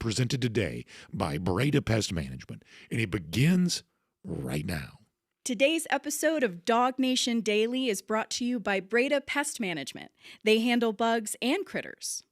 presented today by Breda Pest Management, and it begins right now. Today's episode of DawgNation Daily is brought to you by Breda Pest Management. They handle bugs and critters.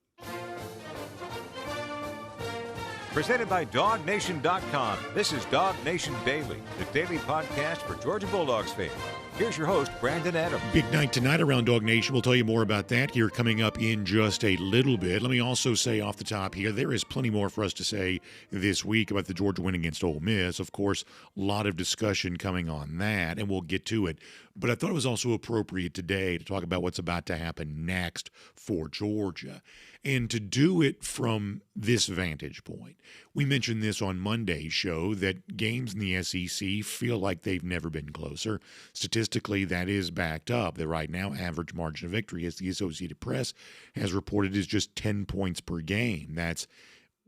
Presented by DawgNation.com. This is DawgNation Daily, the daily podcast for Georgia Bulldogs fans. Here's your host, Brandon Adams. Big night tonight around DawgNation. We'll tell you more about that here coming up in just a little bit. Let me also say off the top here, there is plenty more for us to say this week about the Georgia win against Ole Miss. Of course, a lot of discussion coming on that, and we'll get to it. But I thought it was also appropriate today to talk about what's about to happen next for Georgia. And to do it from this vantage point. We mentioned this on Monday's show that games in the SEC feel like they've never been closer. Statistically, that is backed up. That right now, average margin of victory, as the Associated Press has reported, is just 10 points per game. That's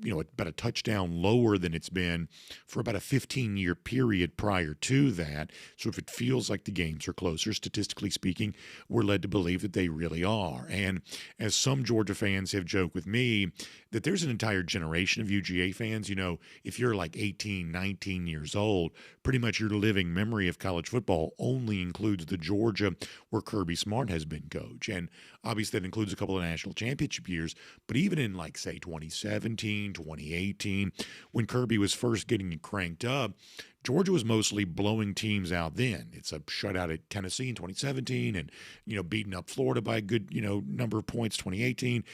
about a touchdown lower than it's been for about a 15-year period prior to that. So if it feels like the games are closer, statistically speaking, we're led to believe that they really are. And as some Georgia fans have joked with me, that there's an entire generation of UGA fans, if you're like 18, 19 years old, pretty much your living memory of college football only includes the Georgia where Kirby Smart has been coach. And obviously that includes a couple of national championship years, but even in say 2017, 2018, when Kirby was first getting cranked up, Georgia was mostly blowing teams out then. It's a shutout at Tennessee in 2017 and, beating up Florida by a good, number of points 2018.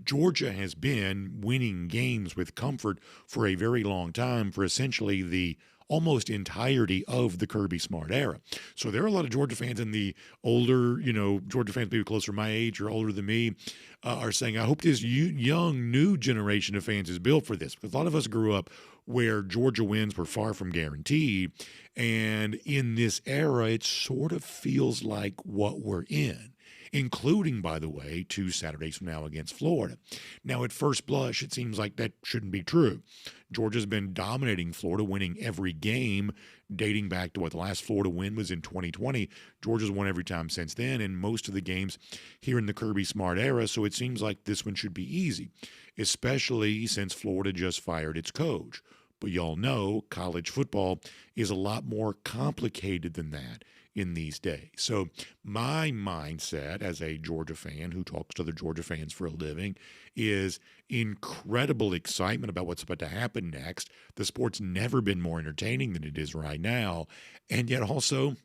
Georgia has been winning games with comfort for a very long time for essentially the almost entirety of the Kirby Smart era. So there are a lot of Georgia fans, and the older, Georgia fans maybe closer to my age or older than me are saying, I hope this young, new generation of fans is built for this. Because a lot of us grew up where Georgia wins were far from guaranteed. And in this era, it sort of feels like what we're in, including, by the way, 2 Saturdays from now against Florida. Now, at first blush, it seems like that shouldn't be true. Georgia's been dominating Florida, winning every game dating back to what the last Florida win was in 2020. Georgia's won every time since then, and most of the games here in the Kirby Smart era, so it seems like this one should be easy, especially since Florida just fired its coach. But y'all know college football is a lot more complicated than that in these days. So my mindset as a Georgia fan who talks to other Georgia fans for a living is incredible excitement about what's about to happen next. The sport's never been more entertaining than it is right now. And yet also,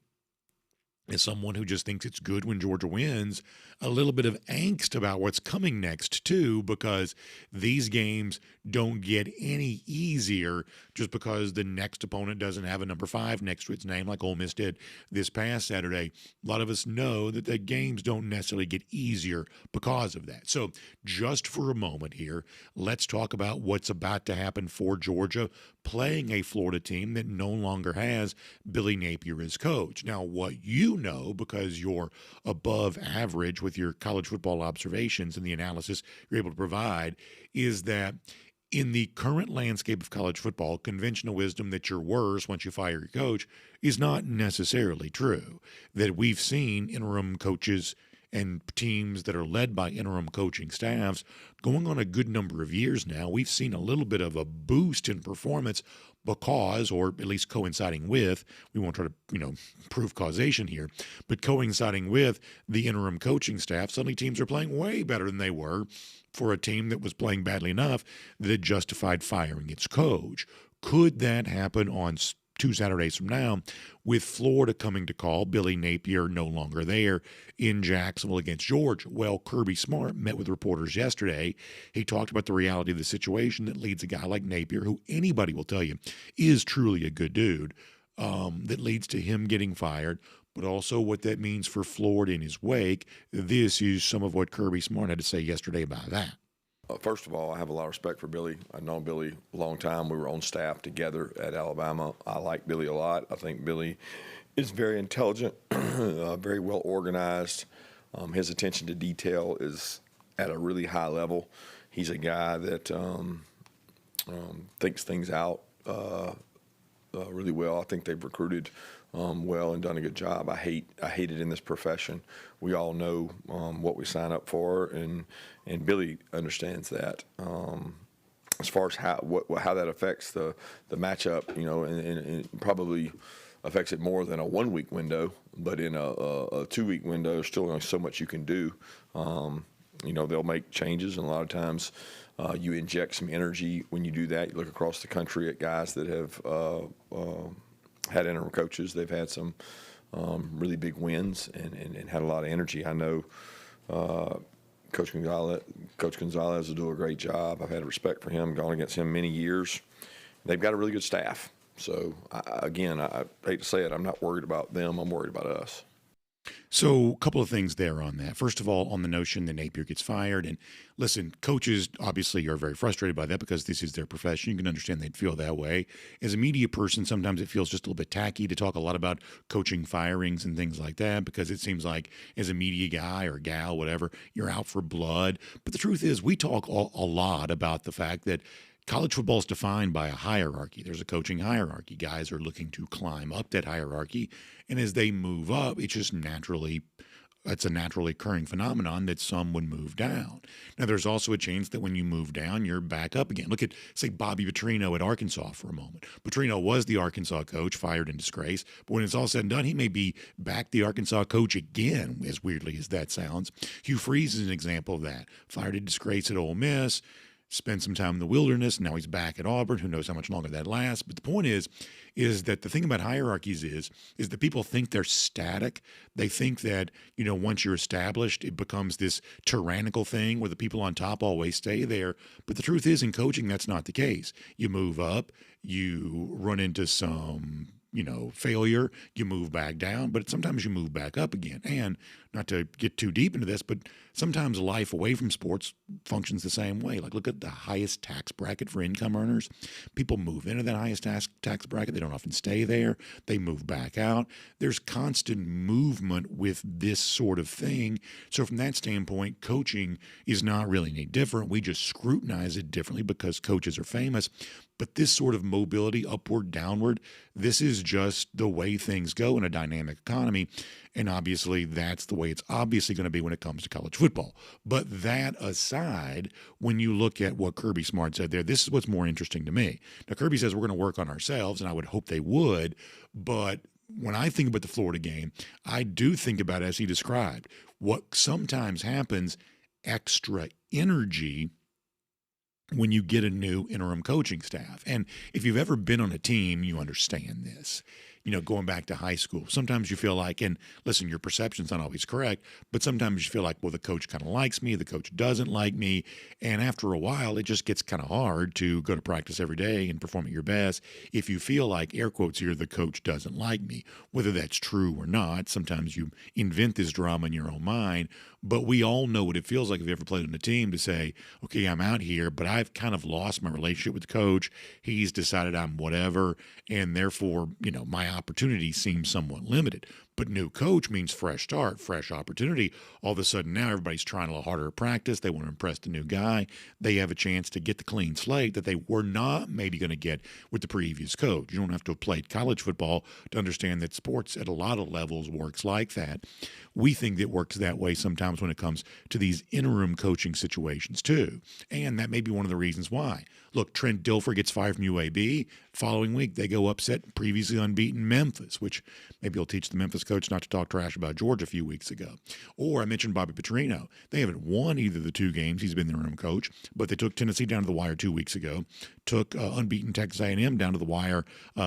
as someone who just thinks it's good when Georgia wins, a little bit of angst about what's coming next, too, because these games don't get any easier just because the next opponent doesn't have a number 5 next to its name like Ole Miss did this past Saturday. A lot of us know that the games don't necessarily get easier because of that. So just for a moment here, let's talk about what's about to happen for Georgia playing a Florida team that no longer has Billy Napier as coach. Now, what you know, because you're above average with your college football observations and the analysis you're able to provide, is that in the current landscape of college football, conventional wisdom that you're worse once you fire your coach is not necessarily true. That we've seen interim coaches and teams that are led by interim coaching staffs going on a good number of years now. We've seen a little bit of a boost in performance because, or at least coinciding with, we won't try to, prove causation here, but coinciding with the interim coaching staff, suddenly teams are playing way better than they were for a team that was playing badly enough that it justified firing its coach. Could that happen on 2 Saturdays from now with Florida coming to call, Billy Napier no longer there in Jacksonville against Georgia? Well, Kirby Smart met with reporters yesterday. He talked about the reality of the situation that leads a guy like Napier, who anybody will tell you is truly a good dude, that leads to him getting fired, but also what that means for Florida in his wake. This is some of what Kirby Smart had to say yesterday about that. First of all, I have a lot of respect for Billy. I've known Billy a long time. We were on staff together at Alabama. I like Billy a lot. I think Billy is very intelligent, very well organized. His attention to detail is at a really high level. He's a guy that thinks things out really well. I think they've recruited well and done a good job. I hate it in this profession. We all know what we sign up for, and Billy understands that. as far as how that affects the matchup, and probably affects it more than a 1 week window, but in a 2 week window, there's still only so much you can do. They'll make changes, and a lot of times you inject some energy when you do that. You look across the country at guys that have had interim coaches. They've had some really big wins and had a lot of energy. I know Coach Gonzales will do a great job. I've had respect for him, gone against him many years. They've got a really good staff. So, I hate to say it, I'm not worried about them. I'm worried about us. So, a couple of things there on that. First of all, on the notion that Napier gets fired. And listen, coaches obviously are very frustrated by that because this is their profession. You can understand they'd feel that way. As a media person, sometimes it feels just a little bit tacky to talk a lot about coaching firings and things like that because it seems like as a media guy or gal, whatever, you're out for blood. But the truth is, we talk a lot about the fact that college football is defined by a hierarchy. There's a coaching hierarchy. Guys are looking to climb up that hierarchy. And as they move up, it's a naturally occurring phenomenon that some would move down. Now, there's also a chance that when you move down, you're back up again. Look at, say, Bobby Petrino at Arkansas for a moment. Petrino was the Arkansas coach, fired in disgrace. But when it's all said and done, he may be back the Arkansas coach again, as weirdly as that sounds. Hugh Freeze is an example of that. Fired in disgrace at Ole Miss. Spent some time in the wilderness. Now he's back at Auburn. Who knows how much longer that lasts? But the point is that the thing about hierarchies is that people think they're static. They think that, once you're established, it becomes this tyrannical thing where the people on top always stay there. But the truth is, in coaching, that's not the case. You move up, you run into some failure, you move back down, but sometimes you move back up again. And not to get too deep into this, but sometimes life away from sports functions the same way. Like, look at the highest tax bracket for income earners. People move into that highest tax bracket. They don't often stay there. They move back out. There's constant movement with this sort of thing. So from that standpoint, coaching is not really any different. We just scrutinize it differently because coaches are famous. But this sort of mobility, upward, downward, this is just the way things go in a dynamic economy. And obviously, that's the way it's obviously going to be when it comes to college football. But that aside, when you look at what Kirby Smart said there, this is what's more interesting to me. Now, Kirby says we're going to work on ourselves, and I would hope they would. But when I think about the Florida game, I do think about, as he described, what sometimes happens, extra energy when you get a new interim coaching staff. And if you've ever been on a team, you understand this. Going back to high school, sometimes you feel like, and listen, your perception's not always correct, but sometimes you feel like, well, the coach kind of likes me, the coach doesn't like me. And after a while, it just gets kind of hard to go to practice every day and perform at your best if you feel like, air quotes here, the coach doesn't like me. Whether that's true or not, sometimes you invent this drama in your own mind. But we all know what it feels like if you ever played on a team to say, okay, I'm out here, but I've kind of lost my relationship with the coach. He's decided I'm whatever, and therefore, my opportunity seems somewhat limited. But new coach means fresh start, fresh opportunity. All of a sudden now everybody's trying a little harder at practice. They want to impress the new guy. They have a chance to get the clean slate that they were not maybe going to get with the previous coach. You don't have to have played college football to understand that sports at a lot of levels works like that. We think that it works that way sometimes when it comes to these interim coaching situations too. And that may be one of the reasons why. Look, Trent Dilfer gets fired from UAB. Following week, they go upset previously unbeaten Memphis, which maybe will teach the Memphis coach not to talk trash about Georgia a few weeks ago. Or I mentioned Bobby Petrino. They haven't won either of the two games. He's been the interim coach, but they took Tennessee down to the wire 2 weeks ago, took unbeaten Texas A&M down to the wire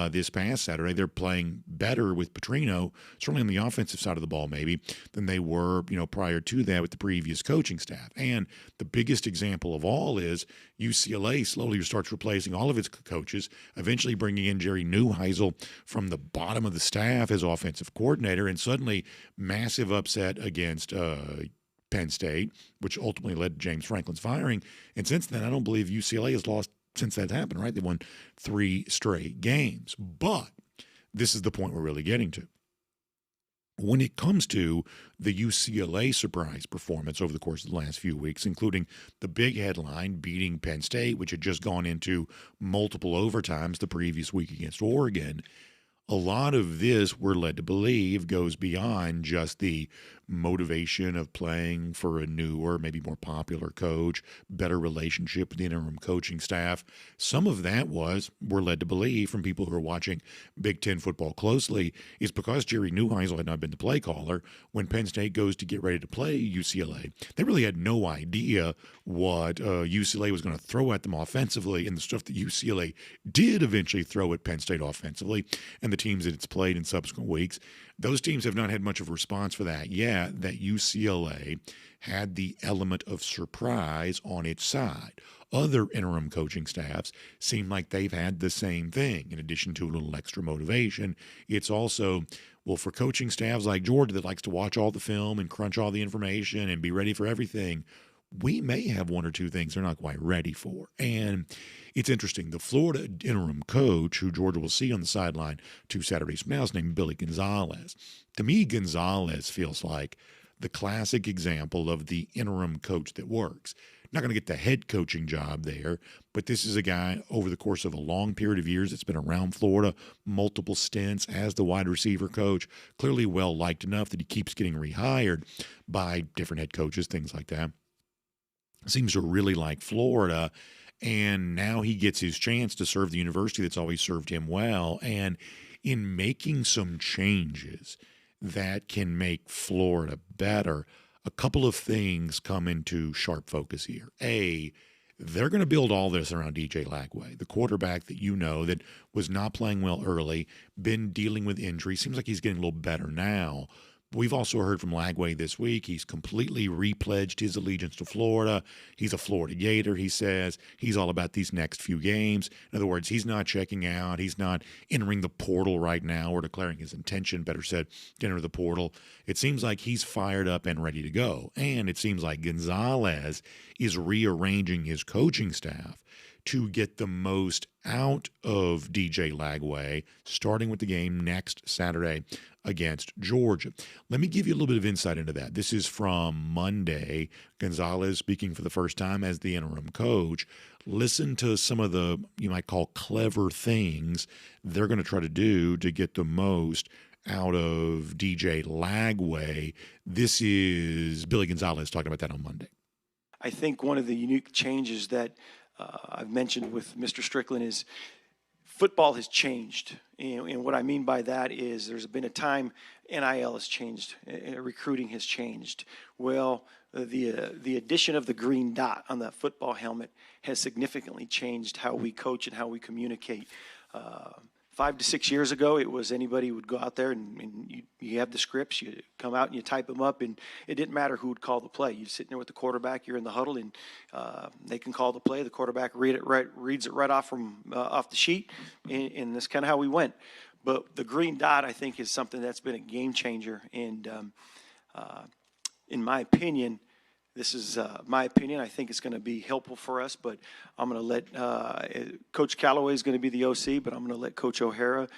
this past Saturday. They're playing better with Petrino, certainly on the offensive side of the ball maybe, than they were prior to that with the previous coaching staff. And the biggest example of all is UCLA slowly starts replacing all of its coaches, eventually bringing in Jerry Neuheisel from the bottom of the staff as offensive coordinator, and suddenly massive upset against Penn State, which ultimately led to James Franklin's firing. And since then, I don't believe UCLA has lost since that happened, right? They won 3 straight games. But this is the point we're really getting to. When it comes to the UCLA surprise performance over the course of the last few weeks, including the big headline beating Penn State, which had just gone into multiple overtimes the previous week against Oregon, a lot of this, we're led to believe, goes beyond just the motivation of playing for a newer, maybe more popular coach, better relationship with the interim coaching staff. Some of that we're led to believe from people who are watching Big Ten football closely, is because Jerry Neuheisel had not been the play caller when Penn State goes to get ready to play UCLA. They really had no idea what UCLA was going to throw at them offensively, and the stuff that UCLA did eventually throw at Penn State offensively, and the teams that it's played in subsequent weeks. Those teams have not had much of a response for that yet. That UCLA had the element of surprise on its side. Other interim coaching staffs seem like they've had the same thing. In addition to a little extra motivation, it's also, well, for coaching staffs like Georgia that likes to watch all the film and crunch all the information and be ready for everything, we may have one or two things they're not quite ready for. And it's interesting. The Florida interim coach, who Georgia will see on the sideline 2 Saturdays from now, is named Billy Gonzales. To me, Gonzales feels like the classic example of the interim coach that works. Not going to get the head coaching job there, but this is a guy over the course of a long period of years that's been around Florida, multiple stints as the wide receiver coach, clearly well-liked enough that he keeps getting rehired by different head coaches, things like that. Seems to really like Florida, and now he gets his chance to serve the university that's always served him well. And in making some changes that can make Florida better, a couple of things come into sharp focus here. A, they're going to build all this around DJ Lagway, the quarterback that that was not playing well early, been dealing with injury. Seems like he's getting a little better now. We've also heard from Lagway this week. He's completely repledged his allegiance to Florida. He's a Florida Gator, he says. He's all about these next few games. In other words, he's not checking out. He's not entering the portal right now or declaring his intention, better said, to enter the portal. It seems like he's fired up and ready to go. And it seems like Gonzales is rearranging his coaching staff to get the most out of DJ Lagway, starting with the game next Saturday against Georgia. Let me give you a little bit of insight into that. This is from Monday. Gonzales speaking for the first time as the interim coach. Listen to some of the, you might call, clever things they're going to try to do to get the most out of DJ Lagway. This is Billy Gonzales talking about that on Monday. I think one of the unique changes that I've mentioned with Mr. Strickland is football has changed. And what I mean by that is there's been a time NIL has changed, recruiting has changed. Well, the addition of the green dot on the football helmet has significantly changed how we coach and how we communicate. 5 to 6 years ago, it was anybody would go out there and you have the scripts, you come out and you type them up, and it didn't matter who would call the play. You're sitting there with the quarterback, you're in the huddle, and they can call the play. The quarterback reads it right off off the sheet, and that's kind of how we went. But the green dot, I think, is something that's been a game changer, and in my opinion, this is my opinion. I think it's going to be helpful for us, but I'm going to let Coach Callaway is going to be the OC, but I'm going to let Coach O'Hara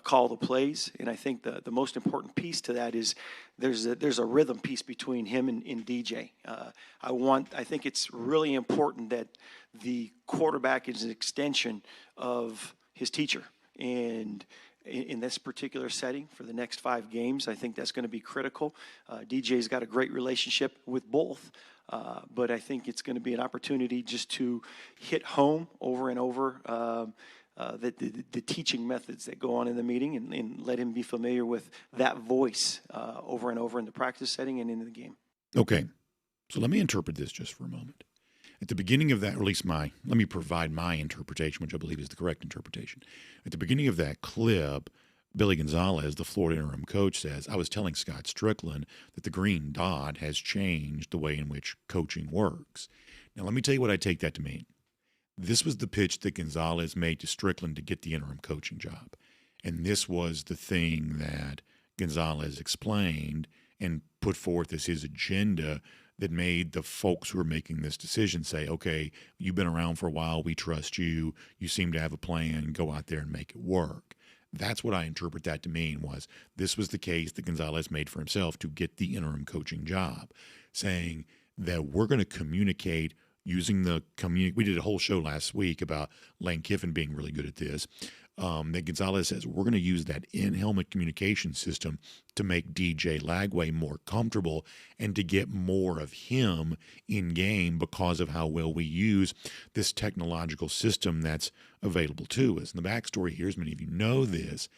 call the plays. And I think the most important piece to that is there's a rhythm piece between him and DJ. I think it's really important that the quarterback is an extension of his teacher. And in this particular setting for the next 5 games, I think that's going to be critical. DJ's got a great relationship with both, but I think it's going to be an opportunity just to hit home over and over the teaching methods that go on in the meeting and let him be familiar with that voice over and over in the practice setting and in the game. Okay, so let me interpret this just for a moment. At the beginning of that, or at least let me provide my interpretation, which I believe is the correct interpretation. At the beginning of that clip, Billy Gonzales, the Florida interim coach, says, I was telling Scott Strickland that the green dot has changed the way in which coaching works. Now, let me tell you what I take that to mean. This was the pitch that Gonzales made to Strickland to get the interim coaching job. And this was the thing that Gonzales explained and put forth as his agenda that made the folks who are making this decision say, okay, you've been around for a while, we trust you, you seem to have a plan, go out there and make it work. That's what I interpret that to mean, was this was the case that Gonzales made for himself to get the interim coaching job, saying that we're going to communicate using the we did a whole show last week about Lane Kiffin being really good at this. That Gonzales says we're going to use that in-helmet communication system to make DJ Lagway more comfortable and to get more of him in game because of how well we use this technological system that's available to us. And the backstory here, as many of you know this,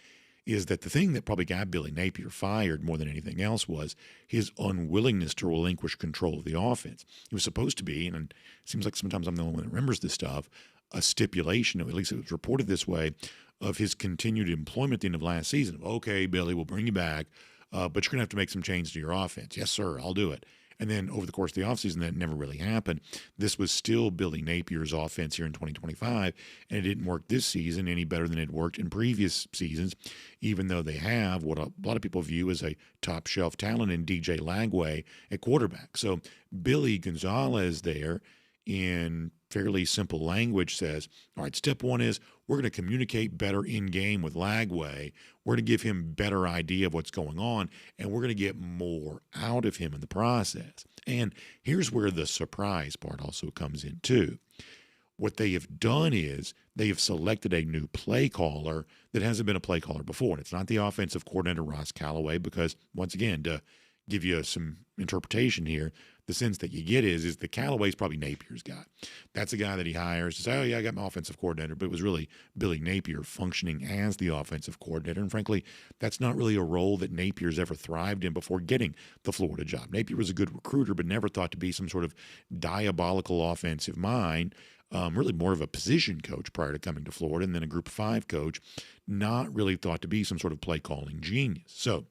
is that the thing that probably got Billy Napier fired more than anything else was his unwillingness to relinquish control of the offense. It was supposed to be, and it seems like sometimes I'm the only one that remembers this stuff, a stipulation, or at least it was reported this way, of his continued employment at the end of last season. Okay, Billy, we'll bring you back, but you're going to have to make some changes to your offense. Yes, sir, I'll do it. And then over the course of the offseason, that never really happened. This was still Billy Napier's offense here in 2025, and it didn't work this season any better than it worked in previous seasons, even though they have what a lot of people view as a top-shelf talent in DJ Lagway at quarterback. So Billy Gonzales there, in fairly simple language, says, all right, step one is we're going to communicate better in-game with Lagway. We're going to give him a better idea of what's going on, and we're going to get more out of him in the process. And here's where the surprise part also comes in, too. What they have done is they have selected a new play caller that hasn't been a play caller before. And it's not the offensive coordinator, Ross Callaway, because, once again, to give you some interpretation here, the sense that you get is the Callaway's probably Napier's guy. That's a guy that he hires to say, oh, yeah, I got my offensive coordinator. But it was really Billy Napier functioning as the offensive coordinator. And frankly, that's not really a role that Napier's ever thrived in before getting the Florida job. Napier was a good recruiter, but never thought to be some sort of diabolical offensive mind. Really more of a position coach prior to coming to Florida, and then a Group of 5 coach, not really thought to be some sort of play calling genius. So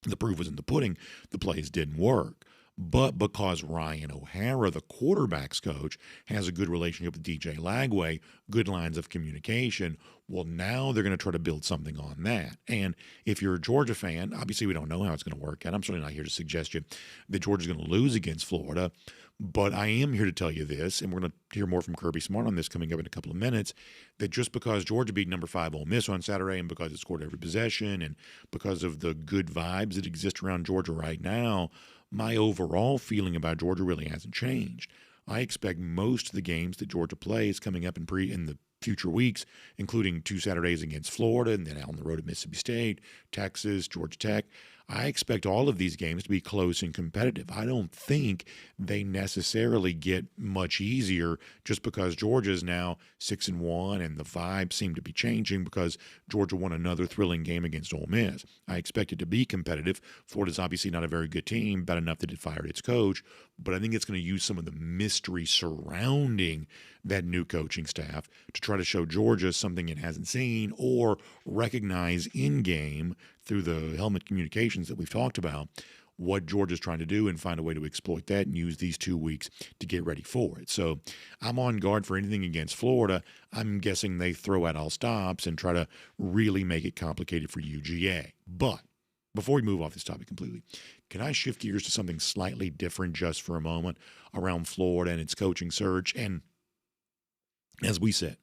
the proof was in the pudding. The plays didn't work. But because Ryan O'Hara, the quarterback's coach, has a good relationship with DJ Lagway, good lines of communication, well, now they're going to try to build something on that. And if you're a Georgia fan, obviously we don't know how it's going to work out. I'm certainly not here to suggest you that Georgia's going to lose against Florida. But I am here to tell you this, and we're going to hear more from Kirby Smart on this coming up in a couple of minutes, that just because Georgia beat number 5 Ole Miss on Saturday, and because it scored every possession, and because of the good vibes that exist around Georgia right now, my overall feeling about Georgia really hasn't changed. I expect most of the games that Georgia plays coming up in the future weeks, including 2 Saturdays against Florida and then out on the road at Mississippi State, Texas, Georgia Tech. I expect all of these games to be close and competitive. I don't think they necessarily get much easier just because Georgia is now 6-1 and the vibes seem to be changing because Georgia won another thrilling game against Ole Miss. I expect it to be competitive. Florida's obviously not a very good team, bad enough that it fired its coach, but I think it's going to use some of the mystery surrounding that new coaching staff to try to show Georgia something it hasn't seen or recognize in game through the helmet communications that we've talked about, what Georgia's trying to do and find a way to exploit that and use these 2 weeks to get ready for it. So I'm on guard for anything against Florida. I'm guessing they throw out all stops and try to really make it complicated for UGA. But before we move off this topic completely, can I shift gears to something slightly different just for a moment around Florida and its coaching search? And as we said,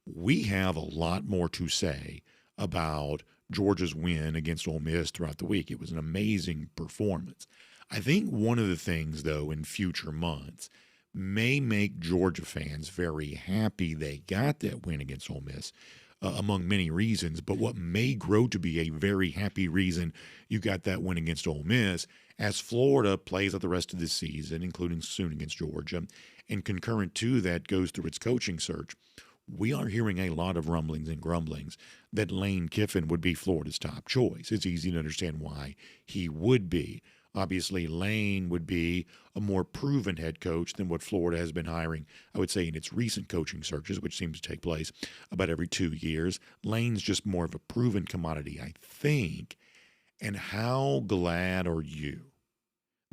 we have a lot more to say about Georgia's win against Ole Miss throughout the week. It was an amazing performance. I think one of the things, though, in future months may make Georgia fans very happy they got that win against Ole Miss, among many reasons, but what may grow to be a very happy reason you got that win against Ole Miss as Florida plays out the rest of this season, including soon against Georgia, and concurrent to that goes through its coaching search. We are hearing a lot of rumblings and grumblings that Lane Kiffin would be Florida's top choice. It's easy to understand why he would be. Obviously, Lane would be a more proven head coach than what Florida has been hiring, I would say, in its recent coaching searches, which seems to take place about every 2 years. Lane's just more of a proven commodity, I think. And how glad are you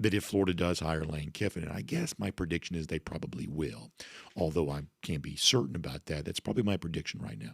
that if Florida does hire Lane Kiffin, and I guess my prediction is they probably will, although I can't be certain about that. That's probably my prediction right now.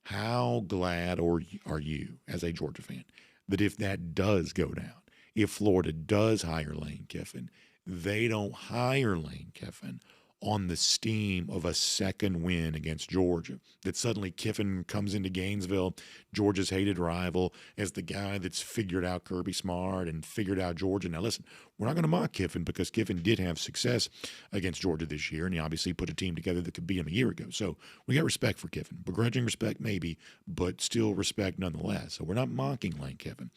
How glad are you, as a Georgia fan, that if that does go down, if Florida does hire Lane Kiffin, they don't hire Lane Kiffin on the steam of a second win against Georgia. That suddenly Kiffin comes into Gainesville, Georgia's hated rival, as the guy that's figured out Kirby Smart and figured out Georgia. Now listen, we're not going to mock Kiffin because Kiffin did have success against Georgia this year, and he obviously put a team together that could beat him a year ago. So we got respect for Kiffin. Begrudging respect maybe, but still respect nonetheless. So we're not mocking Lane Kiffin.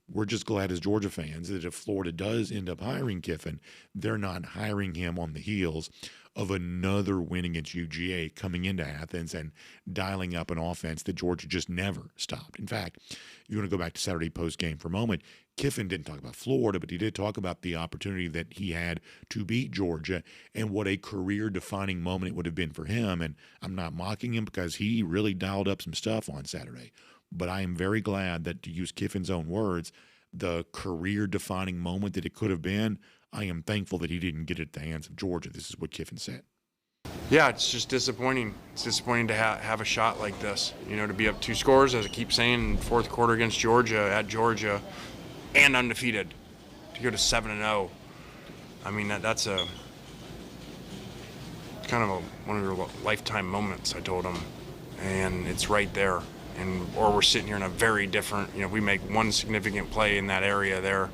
We're just glad as Georgia fans that if Florida does end up hiring Kiffin, they're not hiring him on the heels of another win against UGA coming into Athens and dialing up an offense that Georgia just never stopped. In fact, you want to go back to Saturday post-game for a moment, Kiffin didn't talk about Florida, but he did talk about the opportunity that he had to beat Georgia and what a career-defining moment it would have been for him. And I'm not mocking him because he really dialed up some stuff on Saturday. But I am very glad that, to use Kiffin's own words, the career-defining moment that it could have been, I am thankful that he didn't get it at the hands of Georgia. This is what Kiffin said. Yeah, it's just disappointing. It's disappointing to have a shot like this. You know, to be up 2 scores, as I keep saying, in the fourth quarter against Georgia, at Georgia, and undefeated. To go to 7-0. I mean, that's kind of one of your lifetime moments, I told him. And it's right there. Or we're sitting here in a very different, if we make one significant play in that area there,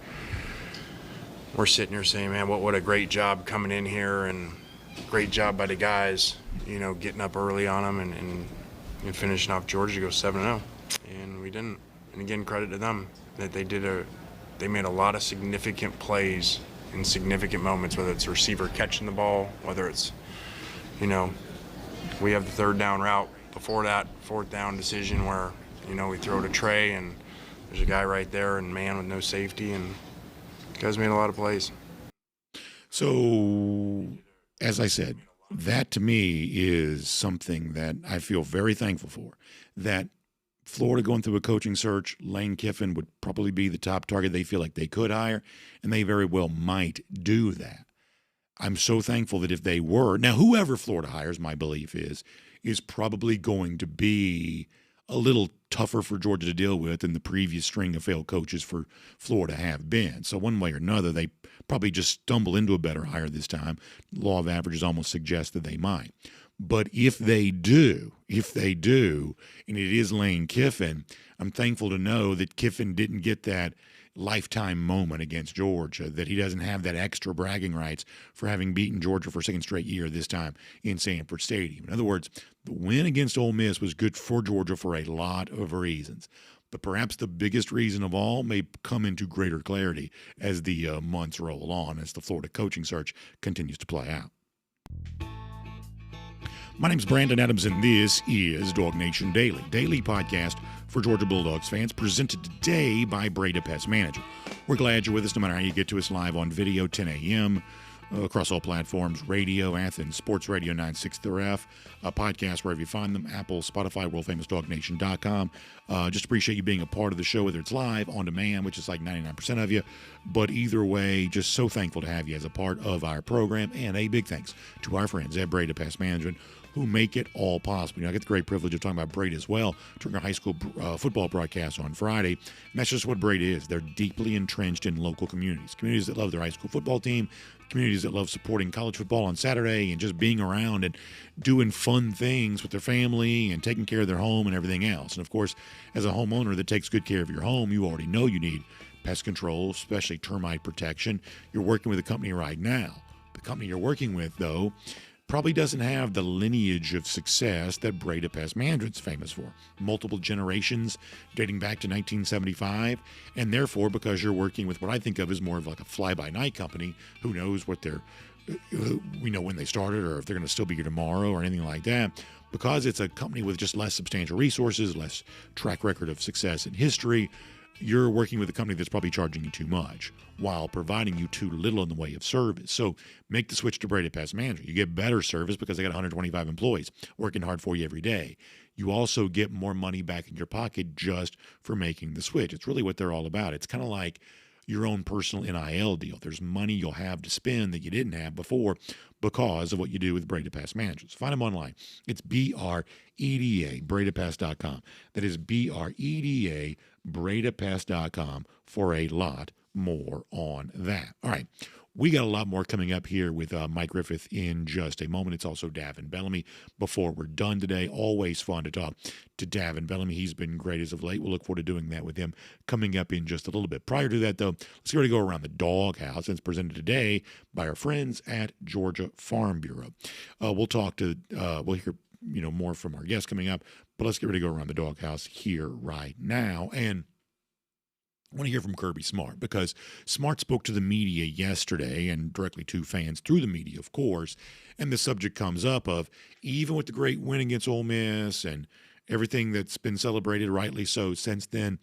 we're sitting here saying, man, what a great job coming in here, and great job by the guys, getting up early on them and finishing off Georgia to go 7-0. And we didn't. And again, credit to them that they made a lot of significant plays in significant moments, whether it's a receiver catching the ball, whether it's, we have the third down route. Before that, fourth down decision where, we throw to Trey and there's a guy right there and man with no safety, and guys made a lot of plays. So, as I said, that to me is something that I feel very thankful for. That Florida going through a coaching search, Lane Kiffin would probably be the top target they feel like they could hire, and they very well might do that. I'm so thankful that if they were, now whoever Florida hires, my belief is probably going to be a little tougher for Georgia to deal with than the previous string of failed coaches for Florida have been. So one way or another, they probably just stumble into a better hire this time. Law of averages almost suggests that they might. But if they do, and it is Lane Kiffin, I'm thankful to know that Kiffin didn't get that lifetime moment against Georgia, that he doesn't have that extra bragging rights for having beaten Georgia for a second straight year, this time in Sanford Stadium. In other words, the win against Ole Miss was good for Georgia for a lot of reasons. But perhaps the biggest reason of all may come into greater clarity as the months roll on, as the Florida coaching search continues to play out. My name's Brandon Adams, and this is DawgNation Daily, daily podcast for Georgia Bulldogs fans, presented today by Breda Pest Management. We're glad you're with us no matter how you get to us, live on video, 10 a.m., across all platforms, radio, Athens, Sports Radio 960 F, podcast wherever you find them, Apple, Spotify, worldfamousDawgNation.com. Just appreciate you being a part of the show, whether it's live, on demand, which is like 99% of you. But either way, just so thankful to have you as a part of our program. And a big thanks to our friends at Breda Pest Management, who make it all possible. I get the great privilege of talking about Breda as well during our high school football broadcast on Friday. And that's just what Breda is. They're deeply entrenched in local communities that love their high school football team, communities that love supporting college football on Saturday and just being around and doing fun things with their family and taking care of their home and everything else. And, of course, as a homeowner that takes good care of your home, you already know you need pest control, especially termite protection. You're working with a company right now. The company you're working with, though, probably doesn't have the lineage of success that Breda Pest Management's famous for. Multiple generations dating back to 1975, and therefore, because you're working with what I think of as more of like a fly-by-night company, who knows what we know when they started or if they're going to still be here tomorrow or anything like that, because it's a company with just less substantial resources, less track record of success and history, you're working with a company that's probably charging you too much while providing you too little in the way of service. So make the switch to Breda Pest Management. You get better service because they got 125 employees working hard for you every day. You also get more money back in your pocket just for making the switch. It's really what they're all about. It's kind of like your own personal NIL deal. There's money you'll have to spend that you didn't have before because of what you do with Breda Pest Management. So find them online. It's BREDA, BredaPest.com. That is BREDA, BredaPest.com for a lot more on that. All right. We got a lot more coming up here with Mike Griffith in just a moment. It's also Davin Bellamy. Before we're done today, always fun to talk to Davin Bellamy. He's been great as of late. We'll look forward to doing that with him coming up in just a little bit. Prior to that, though, let's go around the Dawg House. It's presented today by our friends at Georgia Farm Bureau. We'll hear more from our guests coming up, but let's get ready to go around the Dawg House here right now. And I want to hear from Kirby Smart, because Smart spoke to the media yesterday and directly to fans through the media, of course, and the subject comes up of, even with the great win against Ole Miss and everything that's been celebrated, rightly so, since then,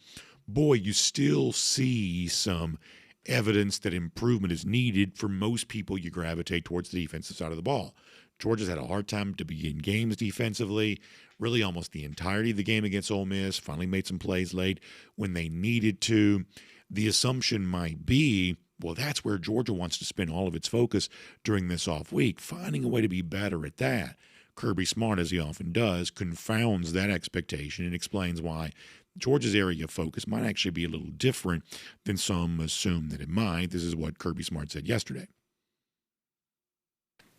boy, you still see some evidence that improvement is needed. For most people, you gravitate towards the defensive side of the ball. Georgia's had a hard time to begin games defensively, really almost the entirety of the game against Ole Miss, finally made some plays late when they needed to. The assumption might be, well, that's where Georgia wants to spend all of its focus during this off week, finding a way to be better at that. Kirby Smart, as he often does, confounds that expectation and explains why Georgia's area of focus might actually be a little different than some assume that it might. This is what Kirby Smart said yesterday.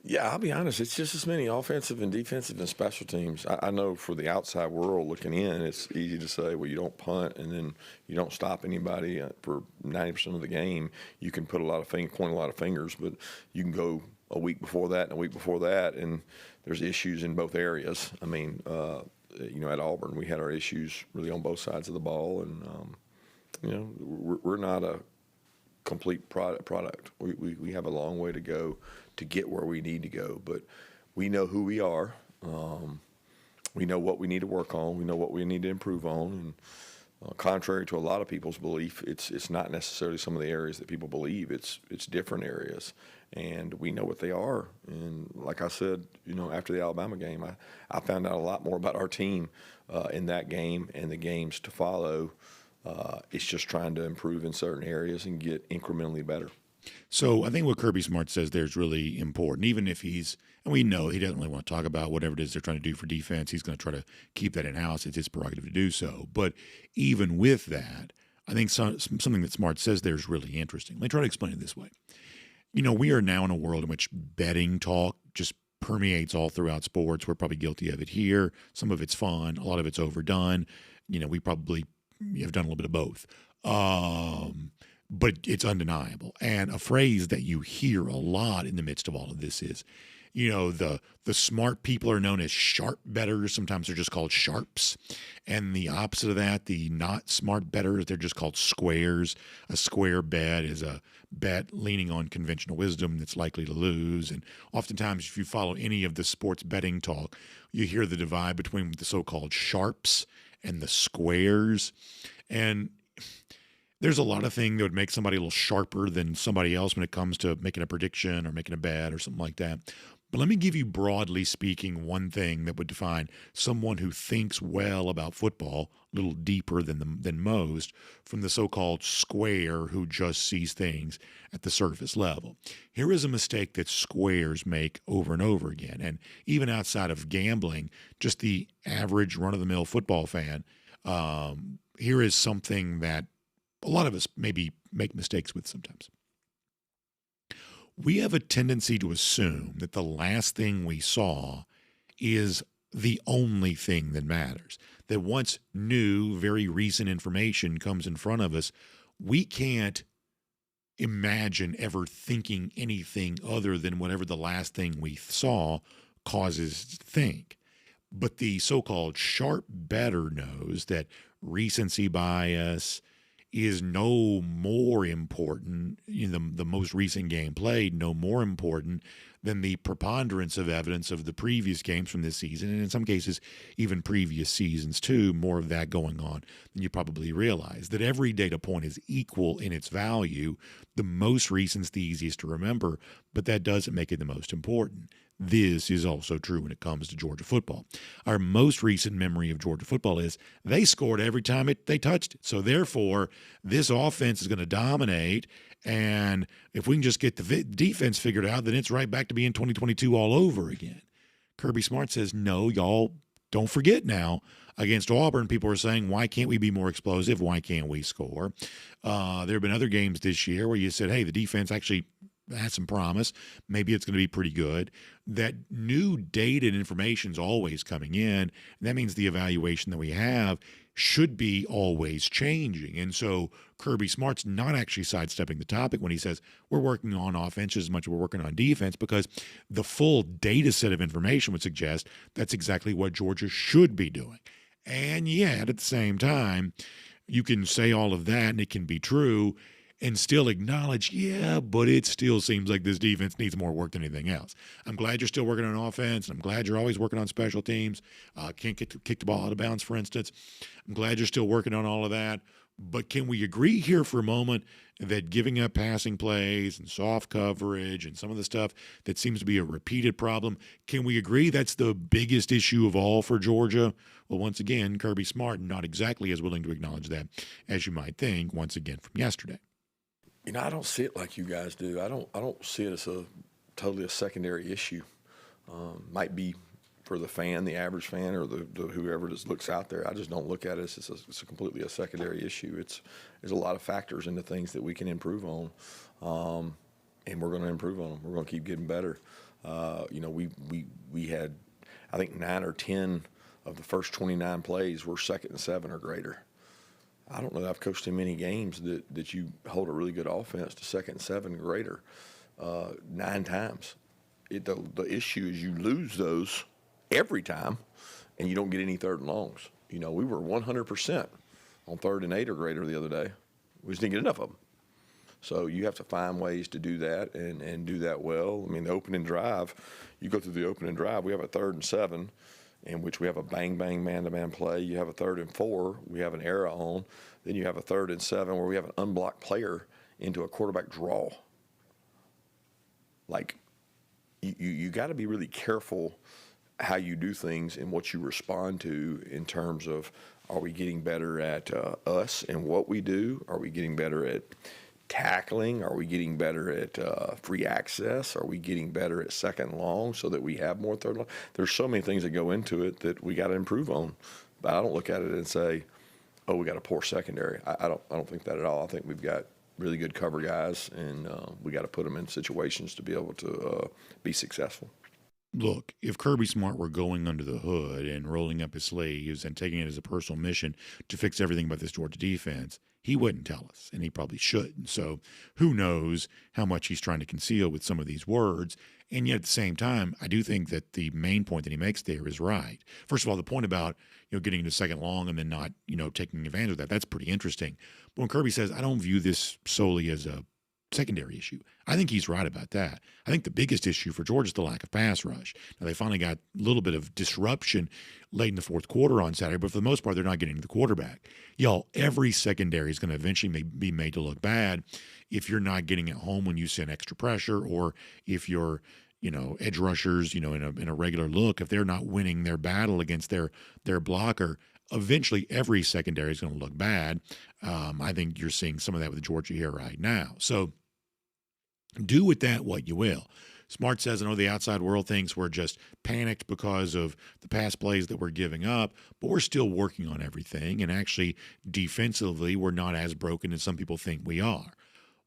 Yeah, I'll be honest. It's just as many offensive and defensive and special teams. I know for the outside world looking in, it's easy to say, well, you don't punt and then you don't stop anybody for 90% of the game. You can put point a lot of fingers, but you can go a week before that and a week before that, and there's issues in both areas. I mean, at Auburn, we had our issues really on both sides of the ball, and we're not a complete product. We have a long way to go to get where we need to go, but we know who we are. We know what we need to work on. We know what we need to improve on. And contrary to a lot of people's belief, it's not necessarily some of the areas that people believe. It's different areas, and we know what they are. And like I said, after the Alabama game, I found out a lot more about our team in that game and the games to follow. It's just trying to improve in certain areas and get incrementally better. So I think what Kirby Smart says there is really important, even if and we know he doesn't really want to talk about whatever it is they're trying to do for defense. He's going to try to keep that in-house. It's his prerogative to do so. But even with that, I think something that Smart says there is really interesting. Let me try to explain it this way. We are now in a world in which betting talk just permeates all throughout sports. We're probably guilty of it here. Some of it's fun. A lot of it's overdone. We probably have done a little bit of both. But it's undeniable. And a phrase that you hear a lot in the midst of all of this is, the smart people are known as sharp bettors. Sometimes they're just called sharps. And the opposite of that, the not smart bettors, they're just called squares. A square bet is a bet leaning on conventional wisdom that's likely to lose. And oftentimes, if you follow any of the sports betting talk, you hear the divide between the so-called sharps and the squares. And there's a lot of things that would make somebody a little sharper than somebody else when it comes to making a prediction or making a bet or something like that. But let me give you, broadly speaking, one thing that would define someone who thinks well about football a little deeper than most from the so-called square who just sees things at the surface level. Here is a mistake that squares make over and over again. And even outside of gambling, just the average run-of-the-mill football fan, here is something that a lot of us maybe make mistakes with sometimes. We have a tendency to assume that the last thing we saw is the only thing that matters. That once new, very recent information comes in front of us, we can't imagine ever thinking anything other than whatever the last thing we saw causes us to think. But the so-called sharp bettor knows that recency bias is no more important in the most recent game played, no more important than the preponderance of evidence of the previous games from this season, and in some cases, even previous seasons too, more of that going on than you probably realize. That every data point is equal in its value. The most recent's the easiest to remember, but that doesn't make it the most important. This is also true when it comes to Georgia football. Our most recent memory of Georgia football is they scored every time they touched it. So therefore, this offense is going to dominate. And if we can just get the defense figured out, then it's right back to being 2022 all over again. Kirby Smart says, no, y'all don't forget now. Against Auburn, people are saying, why can't we be more explosive? Why can't we score? There have been other games this year where you said, hey, the defense actually has some promise. Maybe it's going to be pretty good. That new data and information is always coming in. And that means the evaluation that we have should be always changing. And so Kirby Smart's not actually sidestepping the topic when he says we're working on offense as much as we're working on defense, because the full data set of information would suggest that's exactly what Georgia should be doing. And yet, at the same time, you can say all of that and it can be true and still acknowledge, yeah, but it still seems like this defense needs more work than anything else. I'm glad you're still working on offense. I'm glad you're always working on special teams. Can't kick the ball out of bounds, for instance. I'm glad you're still working on all of that. But can we agree here for a moment that giving up passing plays and soft coverage and some of the stuff that seems to be a repeated problem, can we agree that's the biggest issue of all for Georgia? Well, once again, Kirby Smart not exactly as willing to acknowledge that as you might think, once again from yesterday. I don't see it like you guys do. I don't see it as totally a secondary issue. Might be for the fan, the average fan, or the whoever just looks out there. I just don't look at it as it's a completely a secondary issue. There's a lot of factors into things that we can improve on, and we're going to improve on them. We're going to keep getting better. We had, I think, 9 or 10 of the first 29 plays were 2nd and 7 or greater. I don't know that I've coached in many games that you hold a really good offense to 2nd and 7 greater 9 times. The issue is you lose those every time, and you don't get any 3rd and longs. We were 100% on 3rd and 8 or greater the other day. We just didn't get enough of them. So you have to find ways to do that and do that well. I mean, the opening drive, you go through the opening drive, we have a 3rd and 7, in which we have a bang-bang man-to-man play. You have a 3rd and 4, we have an error on. Then you have a 3rd and 7 where we have an unblocked player into a quarterback draw. Like, you got to be really careful how you do things and what you respond to in terms of, are we getting better at us and what we do? Are we getting better at tackling? Are we getting better at free access? Are we getting better at 2nd and long so that we have more 3rd and long? There's so many things that go into it that we got to improve on. But I don't look at it and say, oh, we got a poor secondary. I don't think that at all. I think we've got really good cover guys, and we got to put them in situations to be able to be successful. Look, if Kirby Smart were going under the hood and rolling up his sleeves and taking it as a personal mission to fix everything about this Georgia defense, he wouldn't tell us, and he probably shouldn't. So who knows how much he's trying to conceal with some of these words. And yet at the same time, I do think that the main point that he makes there is right. First of all, the point about getting to 2nd long and then not taking advantage of that, that's pretty interesting. But when Kirby says, I don't view this solely as a secondary issue, I think he's right about that. I think the biggest issue for Georgia is the lack of pass rush. Now, they finally got a little bit of disruption late in the 4th quarter on Saturday, but for the most part, they're not getting to the quarterback. Y'all, every secondary is going to eventually be made to look bad if you're not getting it home when you send extra pressure, or if you're edge rushers, in a regular look, if they're not winning their battle against their blocker, eventually every secondary is going to look bad. I think you're seeing some of that with Georgia here right now. So do with that what you will. Smart says, I know the outside world thinks we're just panicked because of the pass plays that we're giving up, but we're still working on everything. And actually, defensively, we're not as broken as some people think we are.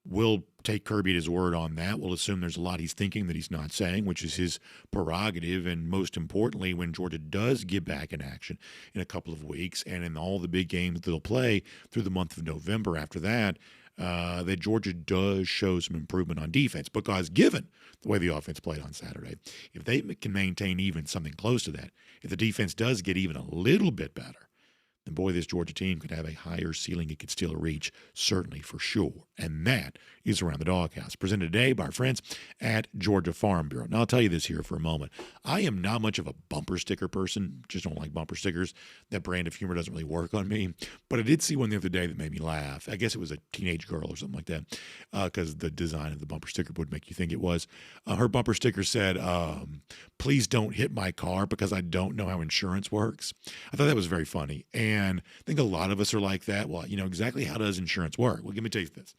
We'll take Kirby at his word on that. We'll assume there's a lot he's thinking that he's not saying, which is his prerogative. And most importantly, when Georgia does get back in action in a couple of weeks and in all the big games that they'll play through the month of November after that, that Georgia does show some improvement on defense, because given the way the offense played on Saturday, if they can maintain even something close to that, if the defense does get even a little bit better, then boy, this Georgia team could have a higher ceiling it could still reach, certainly for sure. And that is Around the Doghouse, presented today by our friends at Georgia Farm Bureau. Now, I'll tell you this here for a moment. I am not much of a bumper sticker person. Just don't like bumper stickers. That brand of humor doesn't really work on me. But I did see one the other day that made me laugh. I guess it was a teenage girl or something like that, because the design of the bumper sticker would make you think it was. Her bumper sticker said, please don't hit my car because I don't know how insurance works. I thought that was very funny. And I think a lot of us are like that. Well, exactly how does insurance work? Well, let me tell you this.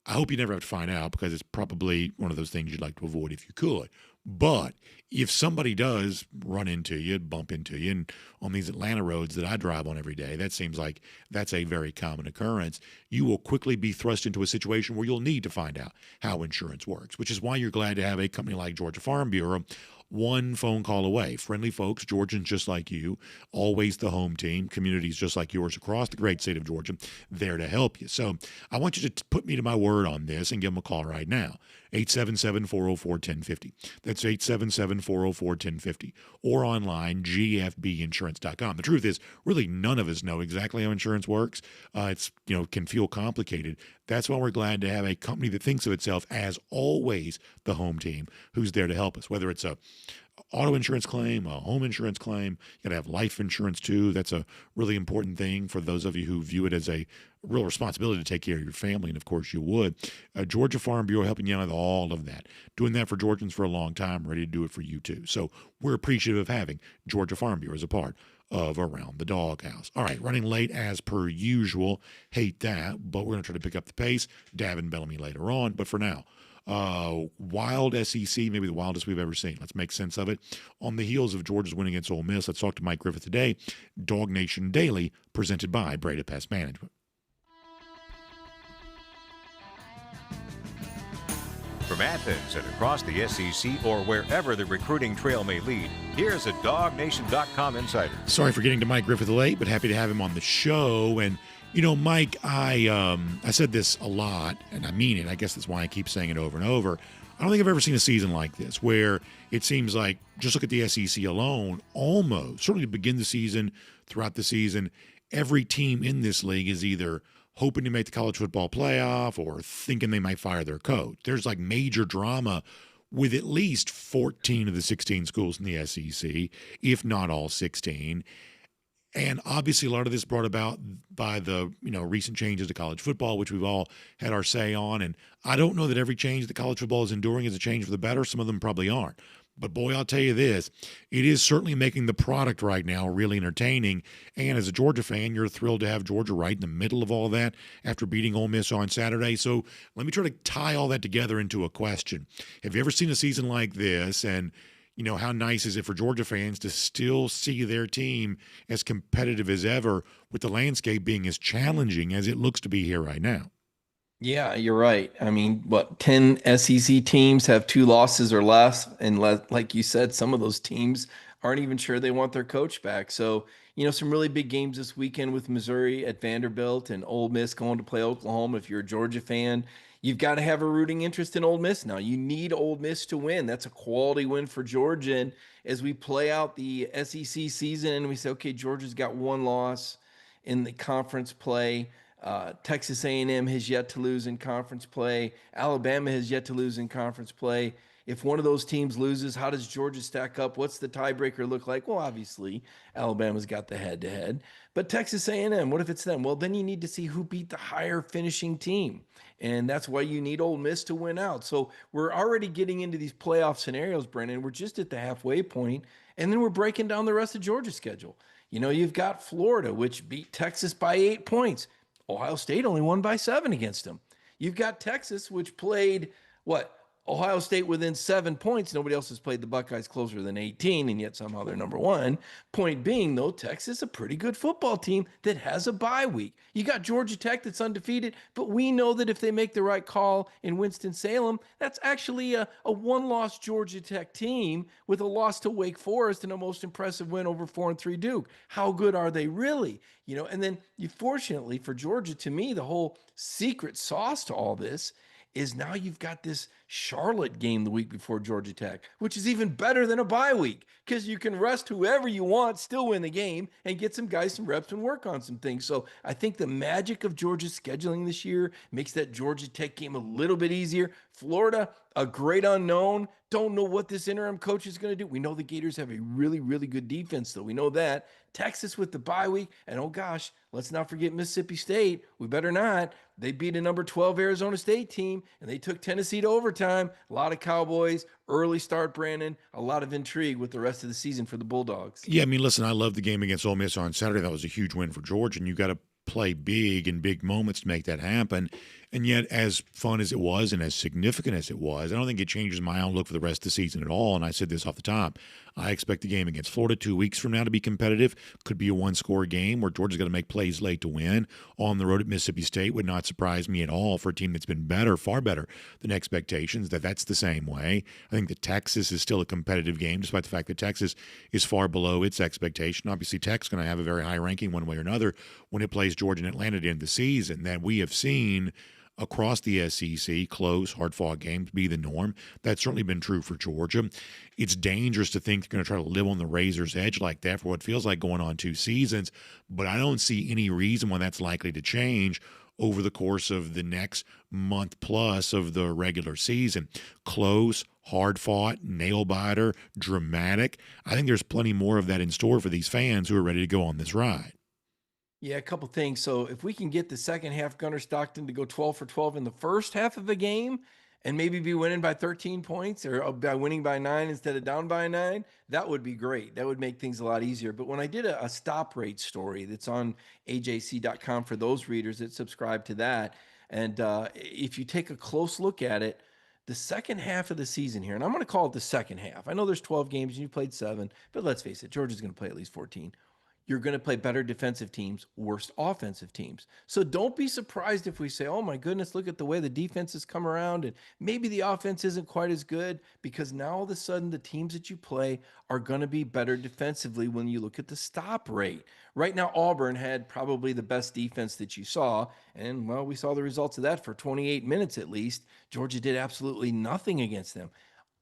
I hope you never have to find out, because it's probably one of those things you'd like to avoid if you could. But if somebody does run into you, bump into you, and on these Atlanta roads that I drive on every day, that seems like that's a very common occurrence. You will quickly be thrust into a situation where you'll need to find out how insurance works, which is why you're glad to have a company like Georgia Farm Bureau one phone call away. Friendly folks, Georgians just like you, always the home team, communities just like yours across the great state of Georgia, there to help you. So I want you to put me to my word on this and give them a call right now. 877-404-1050. That's 877-404-1050. Or online, gfbinsurance.com. The truth is, really none of us know exactly how insurance works. It's can feel complicated. That's why we're glad to have a company that thinks of itself as always the home team who's there to help us, whether it's a auto insurance claim, a home insurance claim. You got to have life insurance too. That's a really important thing for those of you who view it as a real responsibility to take care of your family, and of course you would. Georgia Farm Bureau helping you out with all of that. Doing that for Georgians for a long time, ready to do it for you too. So we're appreciative of having Georgia Farm Bureau as a part of Around the Doghouse. All right, running late as per usual. Hate that, but we're going to try to pick up the pace. Davin Bellamy later on, but for now, wild SEC, maybe the wildest we've ever seen. Let's make sense of it. On the heels of Georgia's win against Ole Miss, let's talk to Mike Griffith today. DawgNation Daily, presented by Breda Pest Management. From Athens and across the SEC or wherever the recruiting trail may lead, here's a DawgNation.com insider. Sorry for getting to Mike Griffith late, but happy to have him on the show. And Mike, I said this a lot, and I mean it. I guess that's why I keep saying it over and over. I don't think I've ever seen a season like this where it seems like, just look at the SEC alone, almost, certainly to begin the season, throughout the season, every team in this league is either hoping to make the college football playoff or thinking they might fire their coach. There's like major drama with at least 14 of the 16 schools in the SEC, if not all 16. And obviously a lot of this brought about by the, recent changes to college football, which we've all had our say on. And I don't know that every change that college football is enduring is a change for the better. Some of them probably aren't. But boy, I'll tell you this, it is certainly making the product right now really entertaining. And as a Georgia fan, you're thrilled to have Georgia right in the middle of all that after beating Ole Miss on Saturday. So let me try to tie all that together into a question. Have you ever seen a season like this? And how nice is it for Georgia fans to still see their team as competitive as ever with the landscape being as challenging as it looks to be here right now? Yeah, you're right. I mean, 10 SEC teams have 2 losses or less. And like you said, some of those teams aren't even sure they want their coach back. So, some really big games this weekend with Missouri at Vanderbilt and Ole Miss going to play Oklahoma. If you're a Georgia fan, you've got to have a rooting interest in Ole Miss now. You need Ole Miss to win. That's a quality win for Georgia. And as we play out the SEC season and we say, okay, Georgia's got 1 loss in the conference play. Texas A&M has yet to lose in conference play. Alabama has yet to lose in conference play. If one of those teams loses, how does Georgia stack up? What's the tiebreaker look like? Well, obviously, Alabama's got the head-to-head. But Texas A&M, what if it's them? Well, then you need to see who beat the higher finishing team. And that's why you need Ole Miss to win out. So we're already getting into these playoff scenarios, Brennan. We're just at the halfway point, and then we're breaking down the rest of Georgia's schedule. You've got Florida, which beat Texas by 8 points. Ohio State only won by 7 against them. You've got Texas, which played, Ohio State within 7 points. Nobody else has played the Buckeyes closer than 18, and yet somehow they're number 1. Point being, though, Texas, a pretty good football team that has a bye week. You got Georgia Tech that's undefeated, but we know that if they make the right call in Winston-Salem, that's actually a 1-loss Georgia Tech team with a loss to Wake Forest and a most impressive win over 4-3 Duke. How good are they really? And then fortunately for Georgia, to me, the whole secret sauce to all this is now you've got this Charlotte game the week before Georgia Tech, which is even better than a bye week because you can rest whoever you want, still win the game, and get some guys some reps and work on some things. So I think the magic of Georgia's scheduling this year makes that Georgia Tech game a little bit easier. Florida, a great unknown. Don't know what this interim coach is going to do. We know the Gators have a really, really good defense, though. We know that. Texas with the bye week. And, oh, gosh, let's not forget Mississippi State. We better not. They beat a number 12 Arizona State team, and they took Tennessee to overtime. A lot of Cowboys, early start, Brandon, a lot of intrigue with the rest of the season for the Bulldogs. Yeah, listen, I love the game against Ole Miss on Saturday. That was a huge win for Georgia, and you got to play big in big moments to make that happen. And yet, as fun as it was and as significant as it was, I don't think it changes my outlook for the rest of the season at all. And I said this off the top. I expect the game against Florida 2 weeks from now to be competitive. Could be a one-score game where Georgia's going to make plays late to win. On the road at Mississippi State would not surprise me at all for a team that's been better, far better than expectations, that's the same way. I think that Texas is still a competitive game, despite the fact that Texas is far below its expectation. Obviously, Tech's going to have a very high ranking one way or another when it plays Georgia and Atlanta at the end of the season. That we have seen across the SEC, close, hard-fought games be the norm. That's certainly been true for Georgia. It's dangerous to think they're going to try to live on the razor's edge like that for what feels like going on 2 seasons, but I don't see any reason why that's likely to change over the course of the next month plus of the regular season. Close, hard-fought, nail-biter, dramatic. I think there's plenty more of that in store for these fans who are ready to go on this ride. Yeah, a couple things. So if we can get the second half Gunnar Stockton to go 12 for 12 in the first half of a game and maybe be winning by 13 points or by winning by 9 instead of down by 9, that would be great. That would make things a lot easier. But when I did a stop rate story that's on ajc.com for those readers that subscribe to that, and if you take a close look at it, the second half of the season here, and I'm going to call it the second half. I know there's 12 games and you played 7, but let's face it, Georgia's going to play at least 14. You're going to play better defensive teams, worse offensive teams. So don't be surprised if we say, oh my goodness, look at the way the defense has come around and maybe the offense isn't quite as good, because now all of a sudden the teams that you play are going to be better defensively when you look at the stop rate. Right now, Auburn had probably the best defense that you saw. And well, we saw the results of that for 28 minutes at least. Georgia did absolutely nothing against them.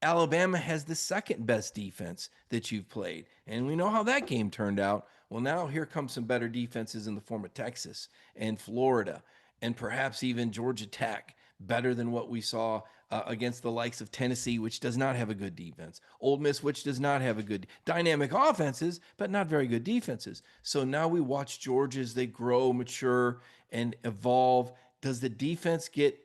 Alabama has the second best defense that you've played. And we know how that game turned out. Well, now here comes some better defenses in the form of Texas and Florida and perhaps even Georgia Tech, better than what we saw against the likes of Tennessee, which does not have a good defense. Ole Miss, which does not have a good dynamic offenses, but not very good defenses. So now we watch Georgia as they grow, mature, and evolve. Does the defense get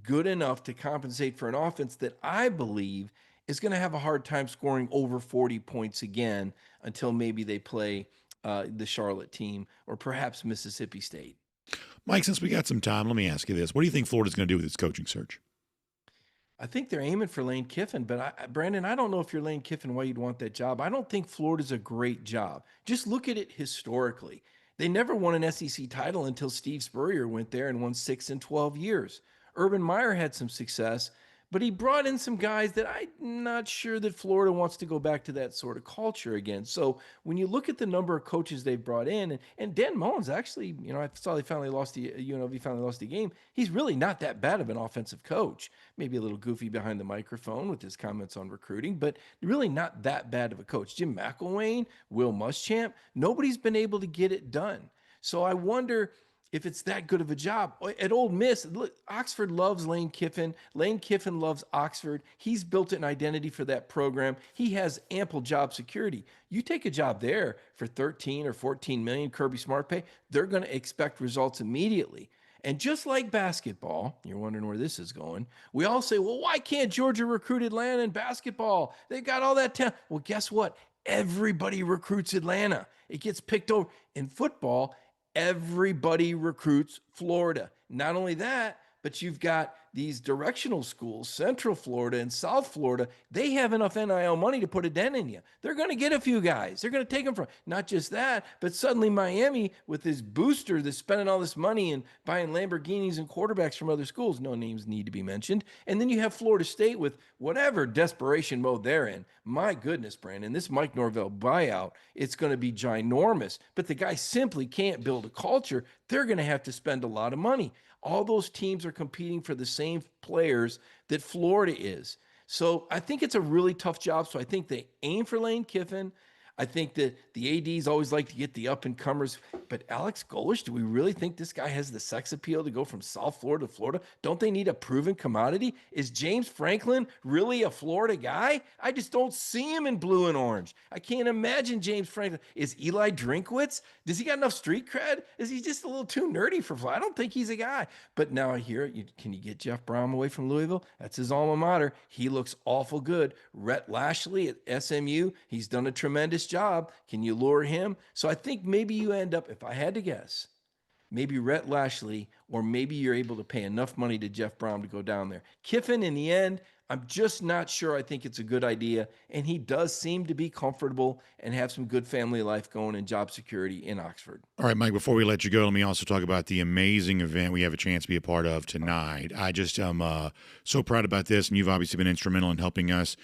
good enough to compensate for an offense that I believe is going to have a hard time scoring over 40 points again until maybe they play the Charlotte team or perhaps Mississippi State? Mike, since we got some time, let me ask you this. What do you think Florida's going to do with its coaching search? I think they're aiming for Lane Kiffin, but Brandon, I don't know if you're Lane Kiffin, why you'd want that job. I don't think Florida's a great job. Just look at it historically. They never won an SEC title until Steve Spurrier went there and won 6 in 12 years. Urban Meyer had some success, but he brought in some guys that I'm not sure that Florida wants to go back to that sort of culture again. So when you look at the number of coaches they've brought in, and Dan Mullen's actually, I saw UNLV finally lost the game. He's really not that bad of an offensive coach. Maybe a little goofy behind the microphone with his comments on recruiting, but really not that bad of a coach. Jim McElwain, Will Muschamp, nobody's been able to get it done. So I wonder if it's that good of a job. At Ole Miss, look, Oxford loves Lane Kiffin. Lane Kiffin loves Oxford. He's built an identity for that program. He has ample job security. You take a job there for 13 or 14 million, Kirby Smart pay, they're going to expect results immediately. And just like basketball, you're wondering where this is going, we all say, well, why can't Georgia recruit Atlanta in basketball? They got all that talent. Well, guess what? Everybody recruits Atlanta. It gets picked over. In football, everybody recruits Florida. Not only that, but you've got these directional schools, Central Florida and South Florida. They have enough NIL money to put a dent in you. They're going to get a few guys. They're going to take them from, not just that, but suddenly Miami with this booster that's spending all this money and buying Lamborghinis and quarterbacks from other schools. No names need to be mentioned. And then you have Florida State with whatever desperation mode they're in. My goodness, Brandon, this Mike Norvell buyout, it's going to be ginormous. But the guy simply can't build a culture. They're going to have to spend a lot of money. All those teams are competing for the same players that Florida is. So I think it's a really tough job. So I think they aim for Lane Kiffin. I think that the ADs always like to get the up-and-comers. But Alex Golesh, do we really think this guy has the sex appeal to go from South Florida to Florida? Don't they need a proven commodity? Is James Franklin really a Florida guy? I just don't see him in blue and orange. I can't imagine James Franklin. Is Eli Drinkwitz? Does he got enough street cred? Is he just a little too nerdy for Florida? I don't think he's a guy. But now I hear it. Can you get Jeff Brom away from Louisville? That's his alma mater. He looks awful good. Rhett Lashley at SMU, he's done a tremendous job. Can you lure him? So I think maybe you end up, if I had to guess, maybe Rhett Lashley, or maybe you're able to pay enough money to Jeff Brown to go down there. Kiffin, in the end, I'm just not sure I think it's a good idea. And he does seem to be comfortable and have some good family life going and job security in Oxford. All right, Mike, before we let you go, let me also talk about the amazing event we have a chance to be a part of tonight. I just am so proud about this, and you've obviously been instrumental in helping us,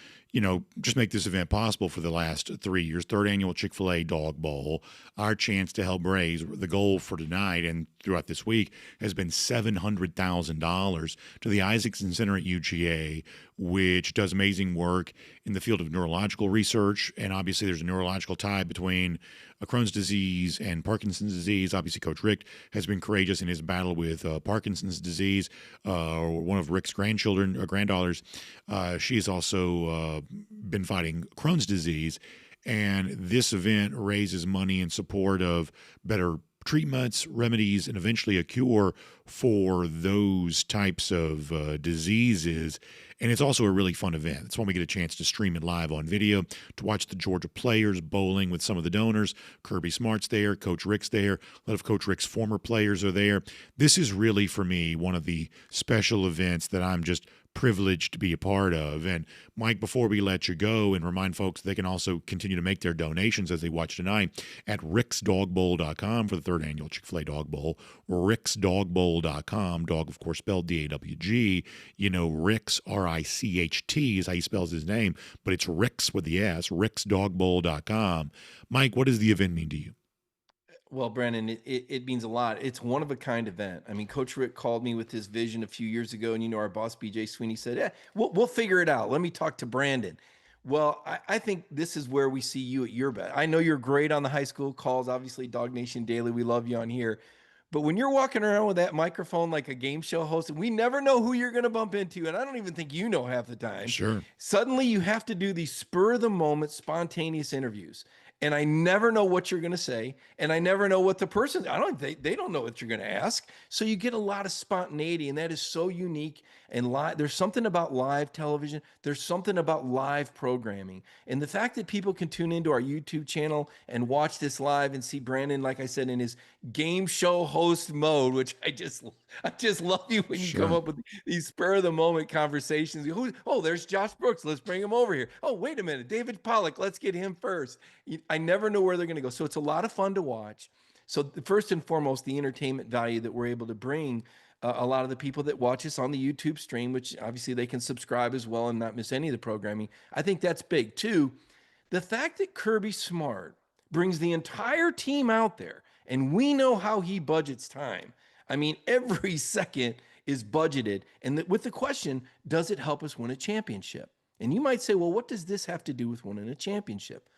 just make this event possible for the last 3 years. Third annual Chick-fil-A Dog Bowl. Our chance to help raise the goal for tonight and throughout this week has been $700,000 to the Isaacson Center at UGA, which does amazing work in the field of neurological research. And obviously there's a neurological tie between Crohn's disease and Parkinson's disease. Obviously, Coach Rick has been courageous in his battle with Parkinson's disease. One of Rick's granddaughters, she's also been fighting Crohn's disease. And this event raises money in support of better treatments, remedies, and eventually a cure for those types of diseases. And it's also a really fun event. It's when we get a chance to stream it live on video, to watch the Georgia players bowling with some of the donors. Kirby Smart's there, Coach Rick's there, a lot of Coach Rick's former players are there. This is really, for me, one of the special events that I'm just privileged to be a part of. And Mike, before we let you go, and remind folks they can also continue to make their donations as they watch tonight at ricksdogbowl.com for the third annual Chick-fil-A Dog Bowl. ricksdogbowl.com. Dog, of course, spelled D-A-W-G. Rick's, R-I-C-H-T is how he spells his name, but it's Rick's with the S, ricksdogbowl.com. Mike, what does the event mean to you? Well, Brandon, it means a lot. It's one of a kind event. I mean, Coach Rick called me with his vision a few years ago, and our boss, BJ Sweeney, said, we'll figure it out. Let me talk to Brandon. Well, I think this is where we see you at your best. I know you're great on the high school calls, obviously, DawgNation Daily. We love you on here. But when you're walking around with that microphone like a game show host, we never know who you're going to bump into, and I don't even think you know half the time. Sure. Suddenly, you have to do these spur-of-the-moment, spontaneous interviews. And I never know what you're going to say, and I never know what the person, they don't know what you're going to ask. So you get a lot of spontaneity, and that is so unique and live. There's something about live television. There's something about live programming. And the fact that people can tune into our YouTube channel and watch this live and see Brandon, like I said, in his game show host mode, which I just love you when you come up with these spur of the moment conversations. Oh, there's Josh Brooks. Let's bring him over here. Oh, wait a minute. David Pollack. Let's get him first. I never know where they're going to go. So it's a lot of fun to watch. So first and foremost, the entertainment value that we're able to bring a lot of the people that watch us on the YouTube stream, which obviously they can subscribe as well and not miss any of the programming. I think that's big too. The fact that Kirby Smart brings the entire team out there, and we know how he budgets time. I mean, every second is budgeted. And with the question, does it help us win a championship? And you might say, well, what does this have to do with winning a championship?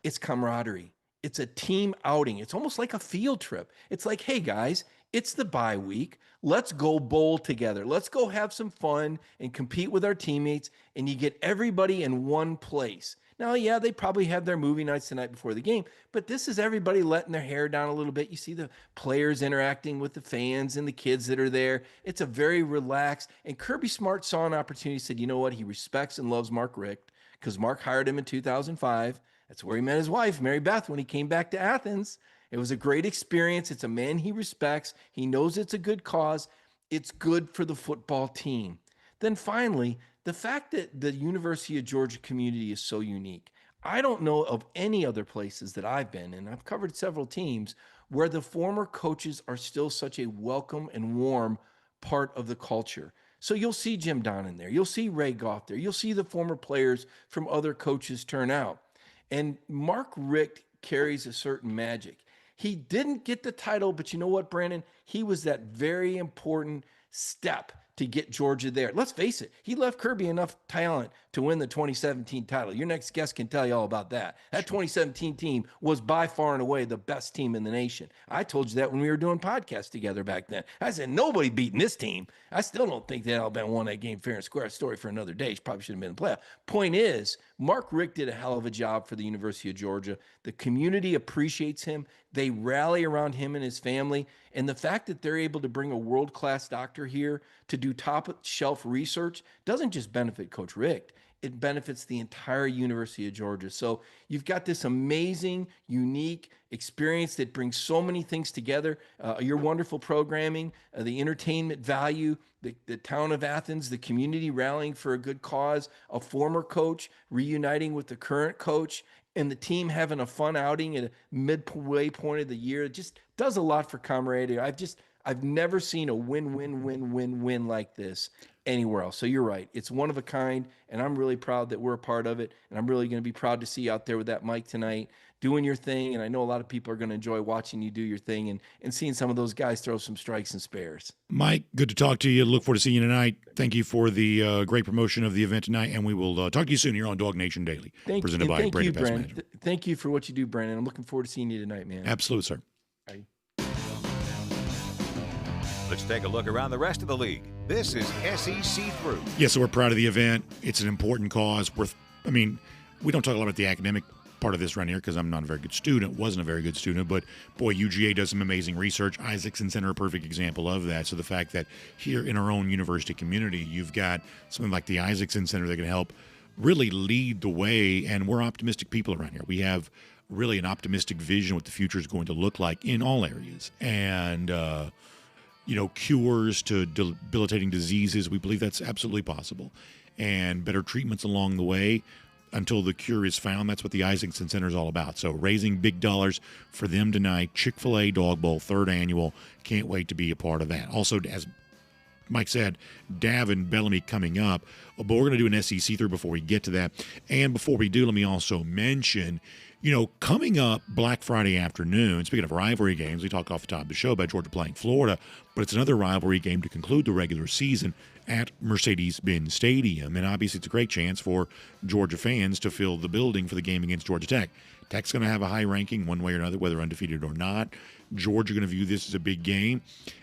It's camaraderie. It's a team outing. It's almost like a field trip. It's like, hey, guys, it's the bye week. Let's go bowl together. Let's go have some fun and compete with our teammates. And you get everybody in one place. Now, yeah, they probably have their movie nights the night before the game, but this is everybody letting their hair down a little bit. You see the players interacting with the fans and the kids that are there. It's a very relaxed. And Kirby Smart saw an opportunity, said, you know what? He respects and loves Mark Richt because Mark hired him in 2005. That's where he met his wife, Mary Beth, when he came back to Athens. It was a great experience. It's a man he respects. He knows it's a good cause. It's good for the football team. Then finally, the fact that the University of Georgia community is so unique. I don't know of any other places that I've been, and I've covered several teams, where the former coaches are still such a welcome and warm part of the culture. So you'll see Jim Donnan there. You'll see Ray Goff there. You'll see the former players from other coaches turn out. And Mark Richt carries a certain magic. He didn't get the title, but you know what, Brandon? He was that very important step to get Georgia there. Let's face it, he left Kirby enough talent to win the 2017 title. Your next guest can tell you all about that. That 2017 team was by far and away the best team in the nation. I told you that when we were doing podcasts together back then. I said, nobody beating this team. I still don't think that Alabama won that game fair and square. Story for another day. She probably should have been in the playoff. Point is, Mark Richt did a hell of a job for the University of Georgia. The community appreciates him. They rally around him and his family. And the fact that they're able to bring a world-class doctor here to do top-shelf research doesn't just benefit Coach Richt. it benefits the entire University of Georgia. So you've got this amazing, unique experience that brings so many things together. Your wonderful programming, the entertainment value, the town of Athens, the community rallying for a good cause, a former coach reuniting with the current coach, and the team having a fun outing at a midway point of the year. It just does a lot for camaraderie. I've never seen a win-win-win-win-win like this anywhere else. So you're right. It's one of a kind, and I'm really proud that we're a part of it. And I'm really going to be proud to see you out there with that mic tonight doing your thing. And I know a lot of people are going to enjoy watching you do your thing and seeing some of those guys throw some strikes and spares. Mike, good to talk to you. Look forward to seeing you tonight. Thank you for the great promotion of the event tonight, and we will talk to you soon here on DawgNation Daily, presented by thank Brady you, Pest Brandon. Management. Thank you for what you do, Brandon. I'm looking forward to seeing you tonight, man. Absolutely, sir. Bye. Let's take a look around the rest of the league. This is SEC Through. Yeah, so we're proud of the event. It's an important cause. We don't talk a lot about the academic part of this right here because I'm not a very good student, wasn't a very good student, but boy, UGA does some amazing research. Isaacson Center, a perfect example of that. So the fact that here in our own university community, you've got something like the Isaacson Center that can help really lead the way, and we're optimistic people around here. We have really an optimistic vision what the future is going to look like in all areas. And, cures to debilitating diseases, we believe that's absolutely possible. And better treatments along the way until the cure is found. That's what the Isaacson Center is all about. So raising big dollars for them tonight. Chick-fil-A Dog Bowl, 3rd annual. Can't wait to be a part of that. Also, as Mike said, Davin Bellamy coming up. But we're going to do an SEC through before we get to that. And before we do, let me also mention, coming up Black Friday afternoon, speaking of rivalry games, we talk off the top of the show about Georgia playing Florida, but it's another rivalry game to conclude the regular season at Mercedes-Benz Stadium. And obviously it's a great chance for Georgia fans to fill the building for the game against Georgia Tech. Tech's going to have a high ranking one way or another, whether undefeated or not. Georgia going to view this as a big game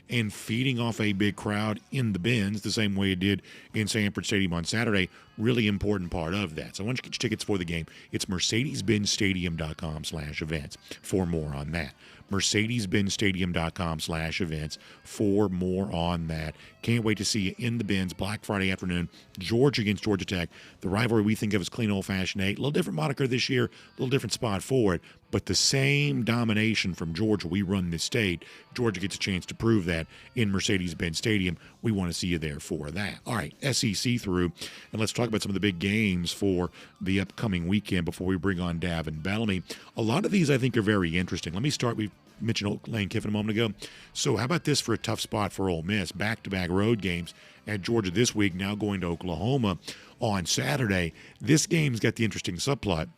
and feeding off a big crowd in the Benz the same way it did in Sanford Stadium on Saturday. Really important part of that. So once you get your tickets for the game, it's mercedes-benzstadium.com/events for more on that. mercedes-benzstadium.com/events for more on that. Can't wait to see you in the Benz Black Friday afternoon. Georgia against Georgia Tech. The rivalry we think of as clean old-fashioned 8. A little different moniker this year, a little different spot for it, but the same domination from Georgia. We run this state. Georgia gets a chance to prove that in Mercedes-Benz Stadium. We want to see you there for that. All right, SEC through, and let's talk about some of the big games for the upcoming weekend before we bring on Davin Bellamy. A lot of these I think are very interesting. Let me start. We mentioned Lane Kiffin a moment ago. So how about this for a tough spot for Ole Miss? Back-to-back road games at Georgia this week, now going to Oklahoma on Saturday. This game's got the interesting subplot.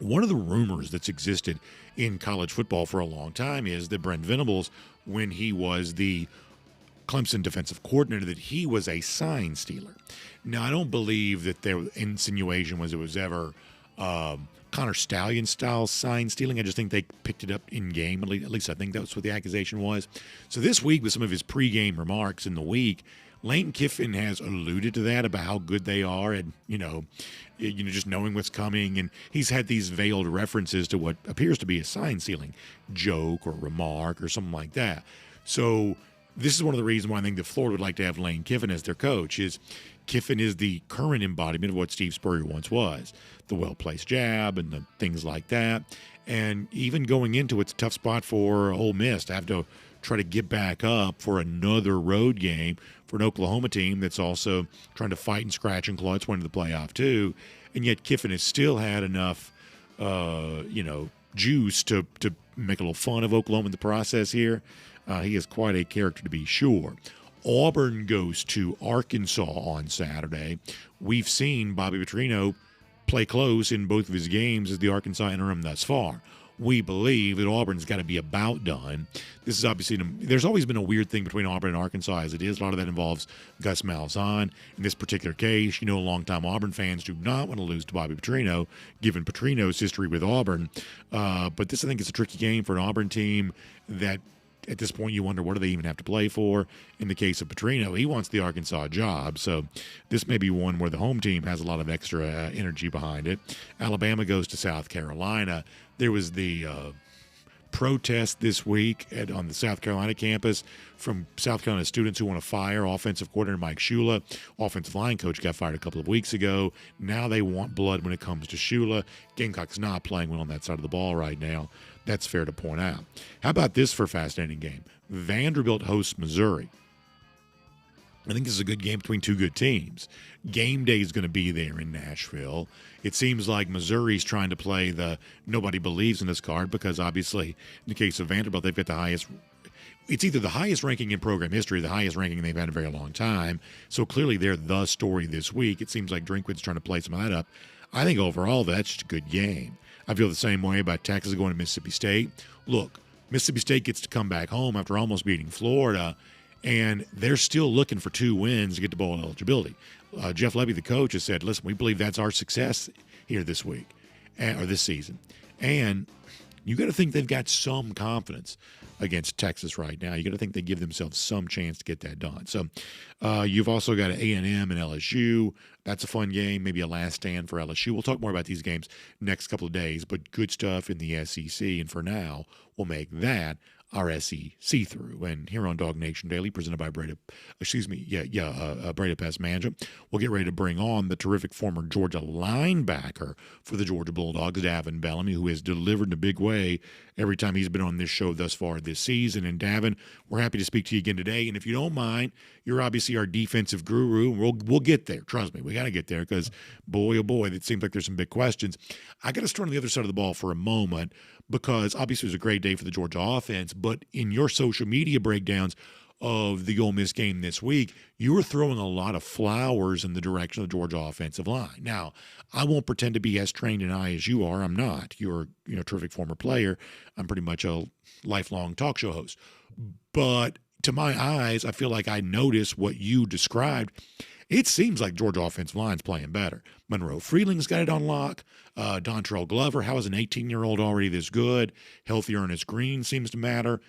One of the rumors that's existed in college football for a long time is that Brent Venables, when he was the Clemson defensive coordinator, that he was a sign stealer. Now, I don't believe that their insinuation was it was ever Connor Stallion-style sign stealing. I just think they picked it up in game. At least I think that's what the accusation was. So this week, with some of his pregame remarks in the week, Lane Kiffin has alluded to that about how good they are and, just knowing what's coming. And he's had these veiled references to what appears to be a sign stealing joke or remark or something like that. So this is one of the reasons why I think that Florida would like to have Lane Kiffin as their coach. Is Kiffin is the current embodiment of what Steve Spurrier once was, the well-placed jab and the things like that. And even going into it's a tough spot for Ole Miss to have to try to get back up for another road game for an Oklahoma team that's also trying to fight and scratch and claw its way into the playoff too. And yet Kiffin has still had enough, juice to make a little fun of Oklahoma in the process here. He is quite a character to be sure. Auburn goes to Arkansas on Saturday. We've seen Bobby Petrino play close in both of his games as the Arkansas interim thus far. We believe that Auburn's got to be about done. This is obviously, there's always been a weird thing between Auburn and Arkansas as it is. A lot of that involves Gus Malzahn. In this particular case, longtime Auburn fans do not want to lose to Bobby Petrino, given Petrino's history with Auburn. But this, I think, is a tricky game for an Auburn team that at this point you wonder what do they even have to play for. In the case of Petrino, he wants the Arkansas job. So this may be one where the home team has a lot of extra energy behind it. Alabama goes to South Carolina. There was the protest this week on the South Carolina campus from South Carolina students who want to fire offensive coordinator Mike Shula. Offensive line coach got fired a couple of weeks ago. Now they want blood when it comes to Shula. Gamecock's not playing well on that side of the ball right now. That's fair to point out. How about this for a fascinating game? Vanderbilt hosts Missouri. I think this is a good game between two good teams. Game day is going to be there in Nashville. It seems like Missouri's trying to play the nobody believes in this card because obviously, in the case of Vanderbilt, they've got the highest. It's either the highest ranking in program history, or the highest ranking they've had in a very long time. So clearly they're the story this week. It seems like Drinkwitz trying to play some of that up. I think overall that's just a good game. I feel the same way about Texas going to Mississippi State. Look, Mississippi State gets to come back home after almost beating Florida. And they're still looking for 2 wins to get to bowl eligibility. Jeff Levy, the coach, has said, listen, we believe that's our success here this week or this season. And you got to think they've got some confidence against Texas right now. You got to think they give themselves some chance to get that done. So you've also got A&M and LSU. That's a fun game, maybe a last stand for LSU. We'll talk more about these games next couple of days, but good stuff in the SEC. And for now, we'll make that our SEC through. And here on DawgNation Daily, presented by Breda Pest Management, we'll get ready to bring on the terrific former Georgia linebacker for the Georgia Bulldogs, Davin Bellamy, who has delivered in a big way every time he's been on this show thus far this season. And Davin, we're happy to speak to you again today. And if you don't mind, you're obviously our defensive guru. We'll get there. Trust me, we got to get there because, boy, oh boy, it seems like there's some big questions. I got to start on the other side of the ball for a moment because obviously it was a great day for the Georgia offense, but in your social media breakdowns of the Ole Miss game this week, you were throwing a lot of flowers in the direction of the Georgia offensive line. Now, I won't pretend to be as trained an eye as you are. I'm not. You're a terrific former player. I'm pretty much a lifelong talk show host. But to my eyes, I feel like I noticed what you described. It seems like Georgia offensive line's playing better. Monroe Freeling's got it on lock. Dontrell Glover, how is an 18-year-old already this good? Healthy Ernest Green seems to matter.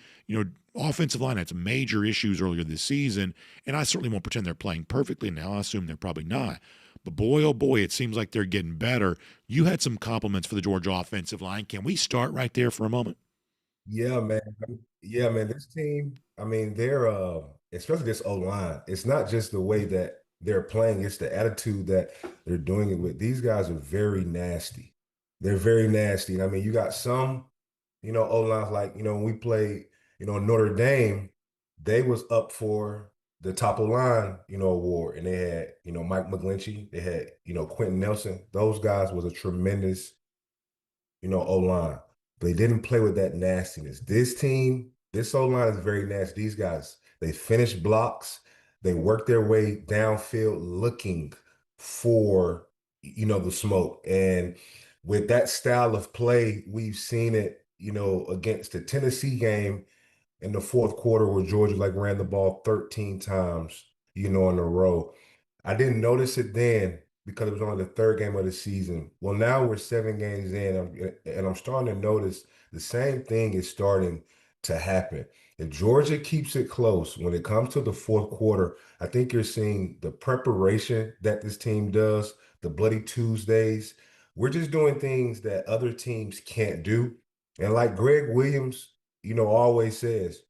Offensive line had some major issues earlier this season, and I certainly won't pretend they're playing perfectly now. I assume they're probably not. But boy, oh boy, it seems like they're getting better. You had some compliments for the Georgia offensive line. Can we start right there for a moment? Yeah, man. Yeah, man. This team, I mean, they're especially this O-line. It's not just the way that they're playing, it's the attitude that they're doing it with. These guys are very nasty. They're very nasty. And I mean, you got some, O-lines like, when we played, Notre Dame, they was up for the top O-line, award. And they had, Mike McGlinchey, they had, Quentin Nelson. Those guys was a tremendous, O-line. They didn't play with that nastiness. This team, this O-line is very nasty. These guys, they finish blocks. They work their way downfield looking for, the smoke. And with that style of play, we've seen it, against the Tennessee game in the fourth quarter where Georgia ran the ball 13 times, in a row. I didn't notice it then because it was only the third game of the season. Well, now we're 7 games in, and I'm starting to notice the same thing is starting to happen. If Georgia keeps it close when it comes to the fourth quarter, I think you're seeing the preparation that this team does, the Bloody Tuesdays. We're just doing things that other teams can't do. And like Greg Williams, always says,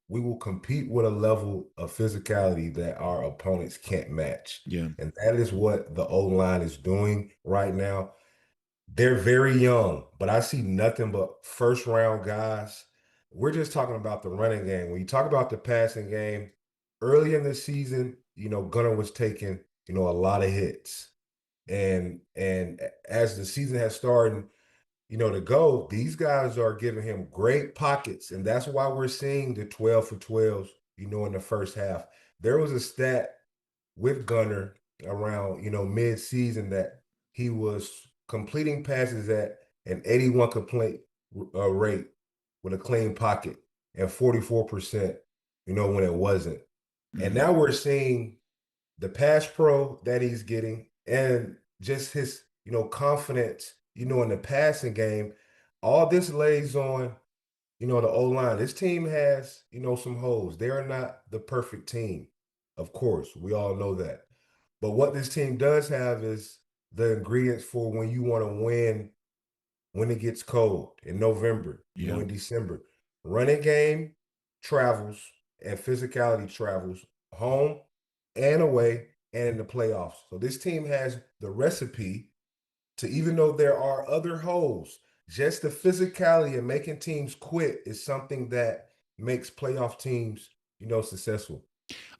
we will compete with a level of physicality that our opponents can't match. Yeah. And that is what the O-line is doing right now. They're very young, but I see nothing but first-round guys. We're just talking about the running game. When you talk about the passing game, early in the season, Gunnar was taking, a lot of hits. And as the season has started, to go, these guys are giving him great pockets. And that's why we're seeing the 12 for 12s, in the first half. There was a stat with Gunnar around, mid-season that he was completing passes at an 81 complete rate with a clean pocket and 44%, when it wasn't. Mm-hmm. And now we're seeing the pass pro that he's getting and just his, confidence, in the passing game. All this lays on, the O-line. This team has, some holes. They are not the perfect team. Of course, we all know that. But what this team does have is the ingredients for when you want to win when it gets cold in November, Yeah. in December. Running game travels and physicality travels home and away and in the playoffs. So this team has the recipe to, even though there are other holes, just the physicality and making teams quit is something that makes playoff teams, successful.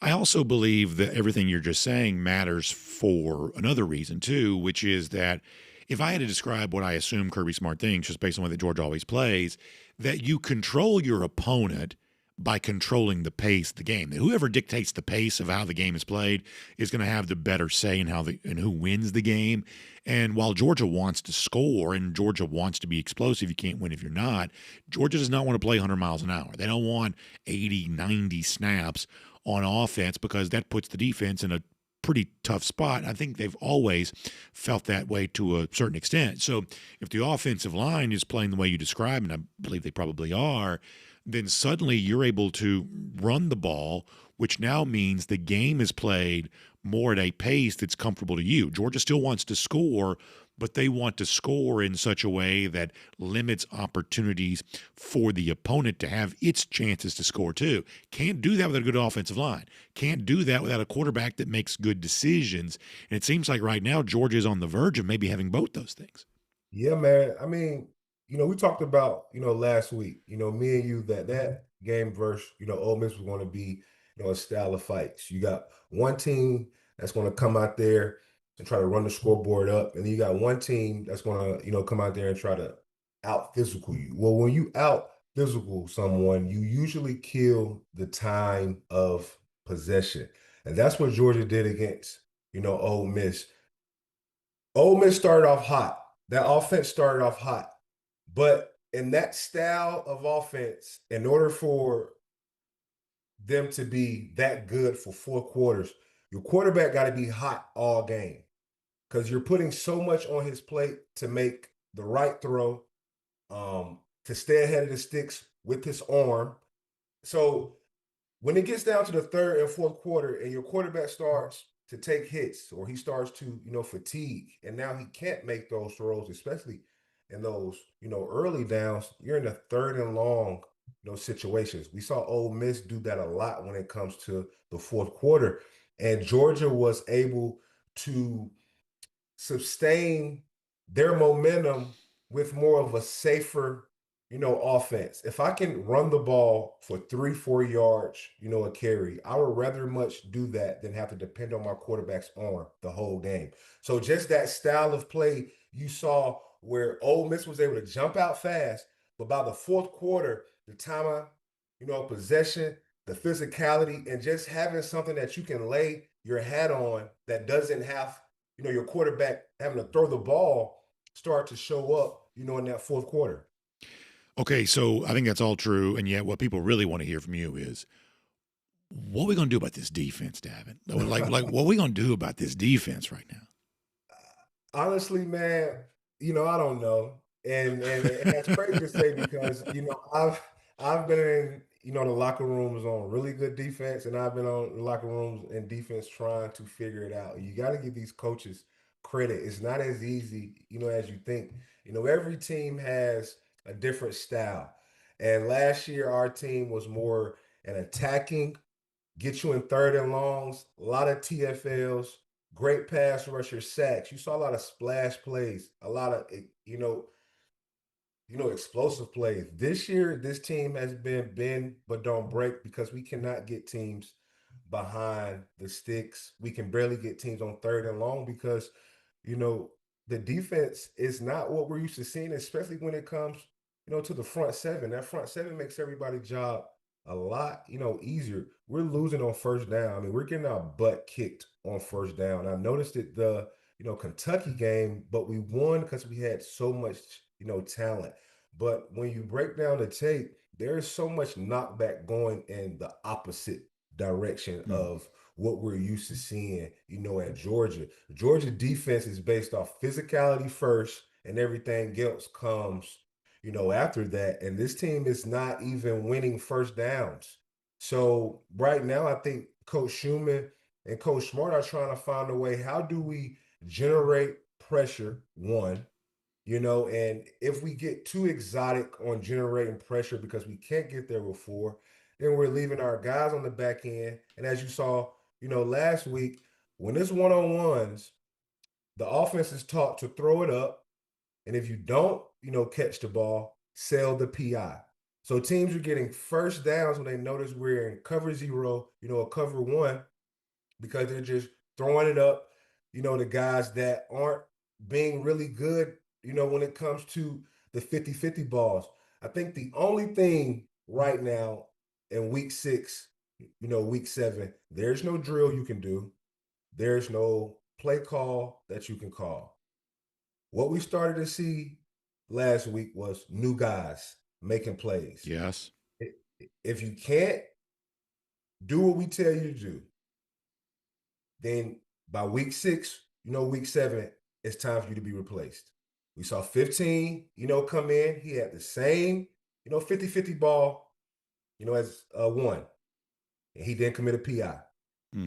I also believe that everything you're just saying matters for another reason too, which is that if I had to describe what I assume Kirby Smart thinks, just based on the way that Georgia always plays, that you control your opponent by controlling the pace of the game. That whoever dictates the pace of how the game is played is going to have the better say in who wins the game. And while Georgia wants to score and Georgia wants to be explosive, you can't win if you're not. Georgia does not want to play 100 miles an hour. They don't want 80, 90 snaps on offense because that puts the defense in a pretty tough spot. I think they've always felt that way to a certain extent. So if the offensive line is playing the way you described, and I believe they probably are, then suddenly you're able to run the ball, which now means the game is played more at a pace that's comfortable to you. Georgia still wants to score, but they want to score in such a way that limits opportunities for the opponent to have its chances to score too. Can't do that without a good offensive line. Can't do that without a quarterback that makes good decisions. And it seems like right now Georgia is on the verge of maybe having both those things. Yeah, man. I mean, we talked about, last week, me and you, that game versus, Ole Miss was going to be, a style of fights. You got one team that's going to come out there and try to run the scoreboard up, and then you got one team that's going to, come out there and try to out physical you. Well, when you out physical someone, you usually kill the time of possession. And that's what Georgia did against, Ole Miss. Ole Miss started off hot. That offense started off hot. But in that style of offense, in order for them to be that good for 4 quarters, your quarterback got to be hot all game because you're putting so much on his plate to make the right throw, to stay ahead of the sticks with his arm. So when it gets down to the third and fourth quarter and your quarterback starts to take hits or he starts to, fatigue, and now he can't make those throws, especially in those, early downs, you're in the third and long, situations. We saw Ole Miss do that a lot when it comes to the fourth quarter. And Georgia was able to sustain their momentum with more of a safer, offense. If I can run the ball for 3-4 yards, a carry, I would rather much do that than have to depend on my quarterback's arm the whole game. So just that style of play you saw where Ole Miss was able to jump out fast, but by the fourth quarter, the time possession, the physicality, and just having something that you can lay your hat on that doesn't have, your quarterback having to throw the ball start to show up, in that fourth quarter. Okay, so I think that's all true. And yet what people really want to hear from you is, what are we going to do about this defense, Davin? Like what are we going to do about this defense right now? Honestly, man, I don't know. And that's crazy to say because, I've been in, the locker rooms on really good defense, and I've been on the locker rooms and defense trying to figure it out. You got to give these coaches credit. It's not as easy, as you think. Every team has a different style. And last year, our team was more an attacking, get you in third and longs, a lot of TFLs, great pass rusher sacks. You saw a lot of splash plays, a lot of, explosive plays. This year, this team has been bend but don't break because we cannot get teams behind the sticks. We can barely get teams on third and long because, the defense is not what we're used to seeing, especially when it comes, to the front seven. That front seven makes everybody's job a lot, easier. We're losing on first down. I mean, we're getting our butt kicked on first down. I noticed it the, Kentucky game, but we won because we had so much, talent. But when you break down the tape, there's so much knockback going in the opposite direction of what we're used to seeing, at Georgia. Georgia defense is based off physicality first, and everything else comes, after that. And this team is not even winning first downs. So right now, I think Coach Schumann and Coach Smart are trying to find a way. How do we generate pressure, one, And if we get too exotic on generating pressure because we can't get there with four, then we're leaving our guys on the back end. And as you saw, last week, when it's one-on-ones, the offense is taught to throw it up. And if you don't, catch the ball, sell the PI. So teams are getting first downs when they notice we're in cover zero, a cover one, because they're just throwing it up, the guys that aren't being really good, when it comes to the 50-50 balls. I think the only thing right now in week 6, week 7, there's no drill you can do. There's no play call that you can call. What we started to see last week was new guys making plays. Yes. If you can't do what we tell you to do, then by week 6, week 7, it's time for you to be replaced. We saw 15, come in. He had the same, 50-50 ball, as one. And he didn't commit a PI.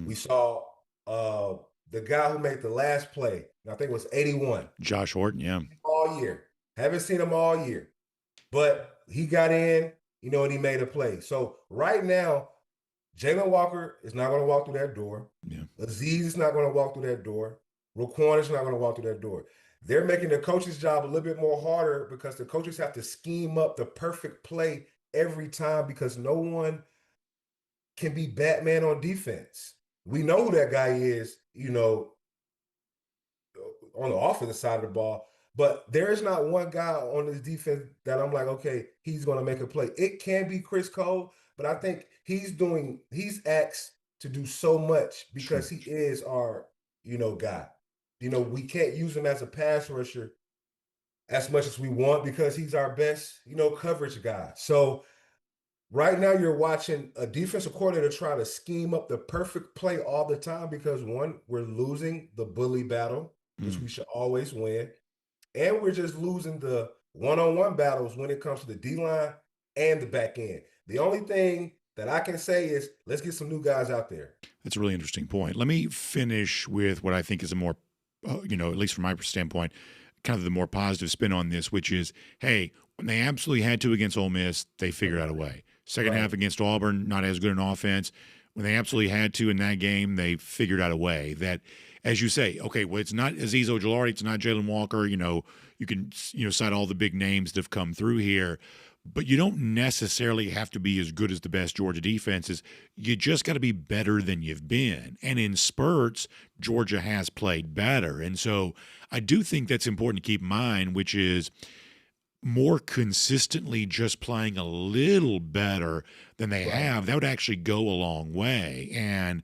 We saw the guy who made the last play, I think it was 81. Josh Horton, yeah. All year. Haven't seen him all year. But he got in, and he made a play. So right now, Jalen Walker is not going to walk through that door. Yeah. Aziz is not going to walk through that door. Roquan is not going to walk through that door. They're making the coach's job a little bit more harder because the coaches have to scheme up the perfect play every time because no one can be Batman on defense. We know who that guy is, on the offensive side of the ball, but there is not one guy on this defense that I'm like, okay, he's going to make a play. It can be Chris Cole, but I think he's asked to do so much because he is our, guy. We can't use him as a pass rusher as much as we want because he's our best, coverage guy. So right now you're watching a defensive coordinator try to scheme up the perfect play all the time because, one, we're losing the bully battle, which we should always win, and we're just losing the one-on-one battles when it comes to the D-line and the back end. The only thing that I can say is let's get some new guys out there. That's a really interesting point. Let me finish with what I think is a more, at least from my standpoint, kind of the more positive spin on this, which is, hey, when they absolutely had to against Ole Miss, they figured out a way. Second half against Auburn, not as good an offense. When they absolutely had to in that game, they figured out a way that, as you say, okay, well, it's not Azeez Ojulari, it's not Jalen Walker. You can cite all the big names that have come through here, but you don't necessarily have to be as good as the best Georgia defenses. You just got to be better than you've been. And in spurts, Georgia has played better. And so I do think that's important to keep in mind, which is more consistently just playing a little better than they have, that would actually go a long way. And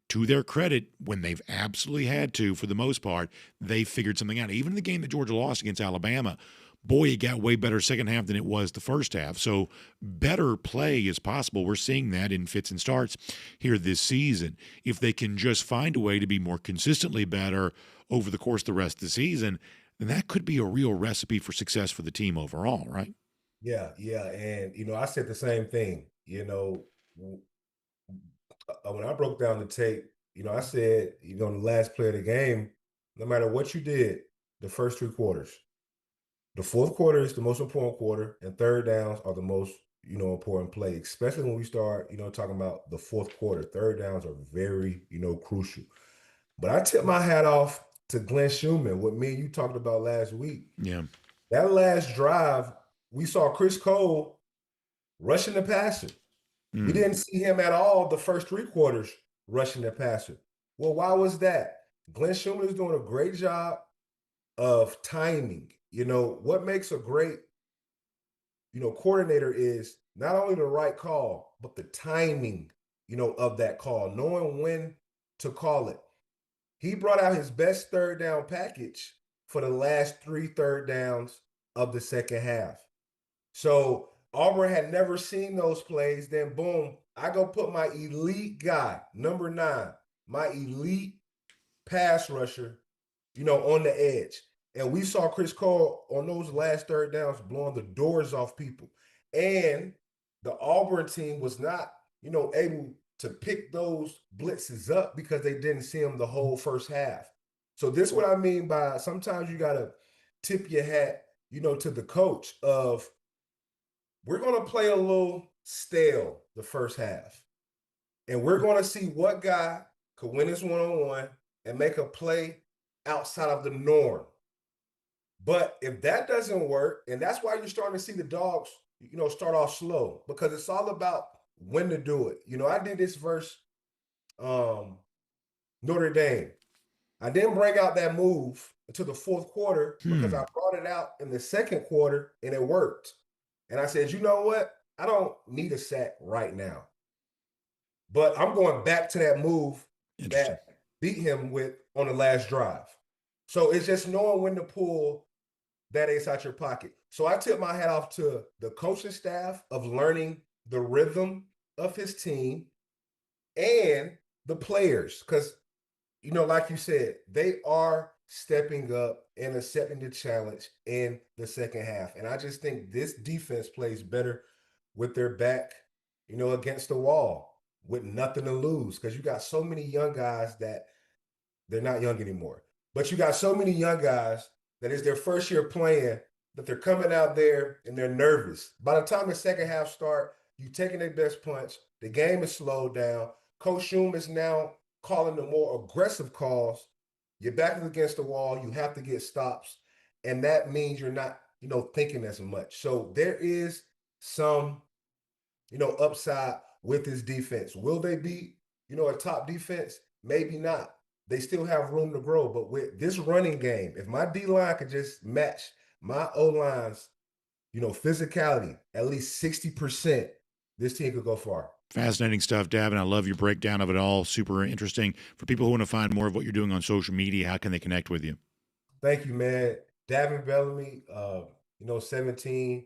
to their credit, when they've absolutely had to, for the most part, they figured something out. Even in the game that Georgia lost against Alabama, boy, it got way better second half than it was the first half. So better play is possible. We're seeing that in fits and starts here this season. If they can just find a way to be more consistently better over the course of the rest of the season, then that could be a real recipe for success for the team overall, right? Yeah. And, I said the same thing, when I broke down the tape, I said, the last play of the game, no matter what you did, the first 3 quarters, the fourth quarter is the most important quarter, and third downs are the most, important play, especially when we start, talking about the fourth quarter. Third downs are very, crucial. But I tip my hat off to Glenn Schumann, what me and you talked about last week. Yeah. That last drive, we saw Chris Cole rushing the passer. We didn't see him at all the first 3 quarters rushing the passer. Well, why was that? Glenn Schumann is doing a great job of timing. What makes a great, coordinator is not only the right call, but the timing, of that call, knowing when to call it. He brought out his best third down package for the last 3 third downs of the second half. So Auburn had never seen those plays. Then, boom, I go put my elite guy, number 9, my elite pass rusher, on the edge. And we saw Chris Cole on those last third downs blowing the doors off people. And the Auburn team was not, able to pick those blitzes up because they didn't see them the whole first half. So this is what I mean by sometimes you got to tip your hat, to the coach of we're going to play a little stale the first half. And we're going to see what guy could win this one-on-one and make a play outside of the norm. But if that doesn't work, and that's why you're starting to see the Dogs, start off slow, because it's all about when to do it. I did this versus Notre Dame. I didn't bring out that move until the fourth quarter because I brought it out in the second quarter and it worked. And I said, you know what? I don't need a sack right now. But I'm going back to that move that beat him with on the last drive. So it's just knowing when to pull that ace out your pocket. So I tip my hat off to the coaching staff of learning the rhythm of his team and the players. Because, like you said, they are stepping up and accepting the challenge in the second half. And I just think this defense plays better with their back, against the wall with nothing to lose. Because you got so many young guys that they're not young anymore. But you got so many young guys that it's their first year playing that they're coming out there and they're nervous. By the time the second half start, you taking their best punch. The game is slowed down. Coach Shum is now calling the more aggressive calls. Your back is against the wall. You have to get stops. And that means you're not, thinking as much. So there is some, upside with this defense. Will they be, a top defense? Maybe not. They still have room to grow. But with this running game, if my D-line could just match my O-line's, physicality, at least 60%, this team could go far. Fascinating stuff, Davin. I love your breakdown of it all. Super interesting. For people who want to find more of what you're doing on social media, how can they connect with you? Thank you, man. Davin Bellamy, 17,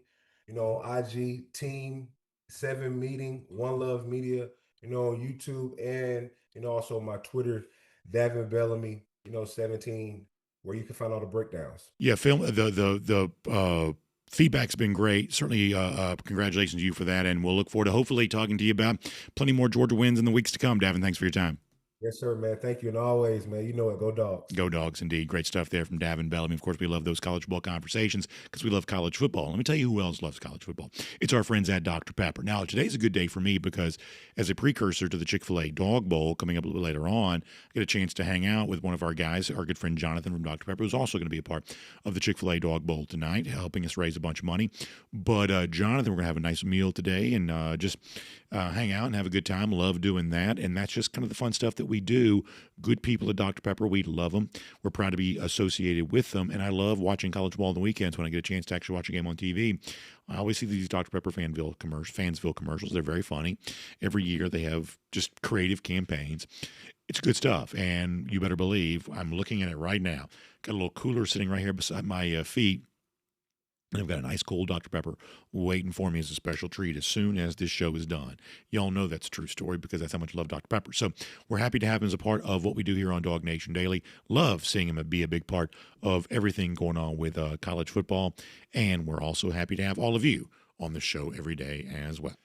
IG team, 7 meeting, One Love Media, YouTube, and, also my Twitter, Davin Bellamy, 17, where you can find all the breakdowns. Yeah, film the feedback's been great. Certainly, congratulations to you for that, and we'll look forward to hopefully talking to you about plenty more Georgia wins in the weeks to come. Davin, thanks for your time. Yes, sir, man. Thank you. And always, man, you know it. Go Dogs. Go Dogs, indeed. Great stuff there from Davin Bellamy. Of course, we love those college football conversations because we love college football. Let me tell you who else loves college football. It's our friends at Dr. Pepper. Now, today's a good day for me because as a precursor to the Chick-fil-A Dog Bowl coming up a little bit later on, I get a chance to hang out with one of our guys, our good friend Jonathan from Dr. Pepper, who's also going to be a part of the Chick-fil-A Dog Bowl tonight, helping us raise a bunch of money. But Jonathan, we're going to have a nice meal today and just hang out and have a good time. Love doing that. And that's just kind of the fun stuff that we do. Good people at Dr. Pepper. We love them. We're proud to be associated with them. And I love watching college ball on the weekends when I get a chance to actually watch a game on TV. I always see these Dr. Pepper Fansville commercials. They're very funny. Every year they have just creative campaigns. It's good stuff. And you better believe I'm looking at it right now. Got a little cooler sitting right here beside my feet. And I've got a nice cold Dr. Pepper waiting for me as a special treat as soon as this show is done. Y'all know that's a true story because that's how much I love Dr. Pepper. So we're happy to have him as a part of what we do here on DawgNation Daily. Love seeing him be a big part of everything going on with college football. And we're also happy to have all of you on the show every day as well.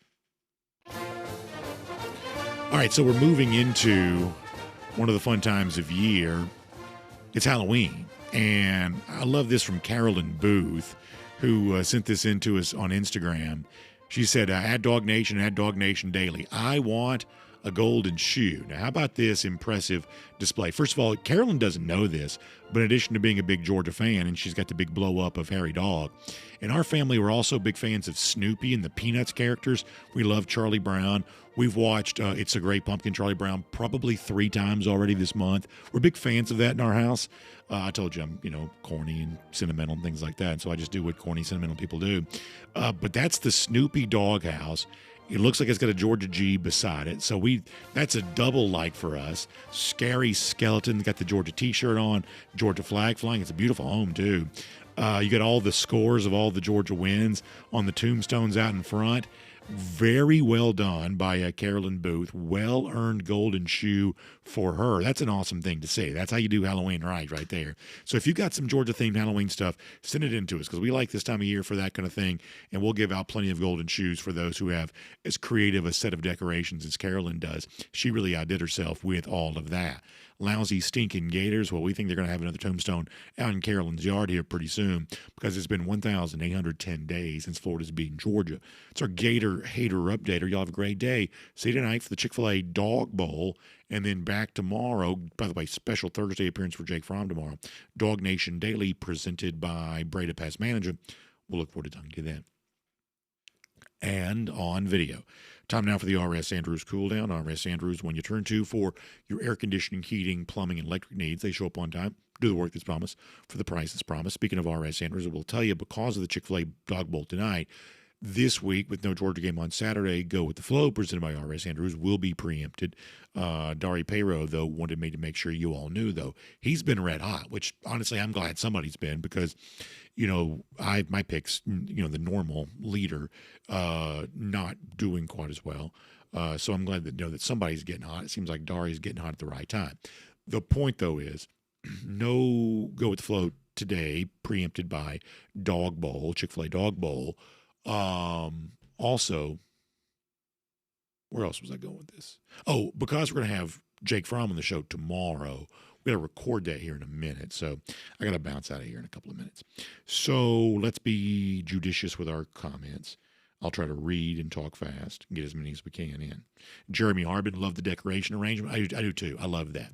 All right, so we're moving into one of the fun times of year. It's Halloween. And I love this from Carolyn Booth, who sent this in to us on Instagram. She said, at DawgNation, at DawgNation Daily, I want a golden shoe. Now, how about this impressive display? First of all, Carolyn doesn't know this, but in addition to being a big Georgia fan, and she's got the big blow up of Harry Dawg, in our family, we're also big fans of Snoopy and the Peanuts characters. We love Charlie Brown. We've watched It's a Great Pumpkin, Charlie Brown, probably 3 times already this month. We're big fans of that in our house. I told you I'm, corny and sentimental and things like that, so I just do what corny, sentimental people do. But that's the Snoopy doghouse. It looks like it's got a Georgia G beside it, so that's a double like for us. Scary skeleton, got the Georgia T-shirt on, Georgia flag flying. It's a beautiful home too. You got all the scores of all the Georgia wins on the tombstones out in front. Very well done by Carolyn Booth. Well-earned golden shoe for her. That's an awesome thing to say. That's how you do Halloween right there. So if you've got some Georgia-themed Halloween stuff, send it in to us because we like this time of year for that kind of thing, and we'll give out plenty of golden shoes for those who have as creative a set of decorations as Carolyn does. She really outdid herself with all of that. Lousy, stinking Gators. Well, we think they're going to have another tombstone out in Carolyn's yard here pretty soon because it's been 1,810 days since Florida's beaten Georgia. It's our Gator hater updater. Y'all have a great day. See you tonight for the Chick-fil-A Dog Bowl, and then back tomorrow. By the way, special Thursday appearance for Jake Fromm tomorrow. DawgNation Daily presented by Breda Pest Management. We'll look forward to talking to you then. And on video. Time now for the R.S. Andrews Cool Down. R.S. Andrews, when you turn to for your air conditioning, heating, plumbing, and electric needs, they show up on time, do the work that's promised, for the price that's promised. Speaking of R.S. Andrews, I will tell you, because of the Chick-fil-A Dog Bowl tonight, this week, with no Georgia game on Saturday, Go With The Flow, presented by R.S. Andrews, will be preempted. Dari Payro, though, wanted me to make sure you all knew, though, he's been red hot, which, honestly, I'm glad somebody's been because, my picks, the normal leader, not doing quite as well. So I'm glad that somebody's getting hot. It seems like Dari's getting hot at the right time. The point, though, is no Go With The Flow today, preempted by Dog Bowl, Chick-fil-A Dog Bowl. Also, where else was I going with this? Oh, because we're going to have Jake Fromm on the show tomorrow, we got to record that here in a minute. So I got to bounce out of here in a couple of minutes. So let's be judicious with our comments. I'll try to read and talk fast and get as many as we can in. Jeremy Harbin, love the decoration arrangement. I do too. I love that.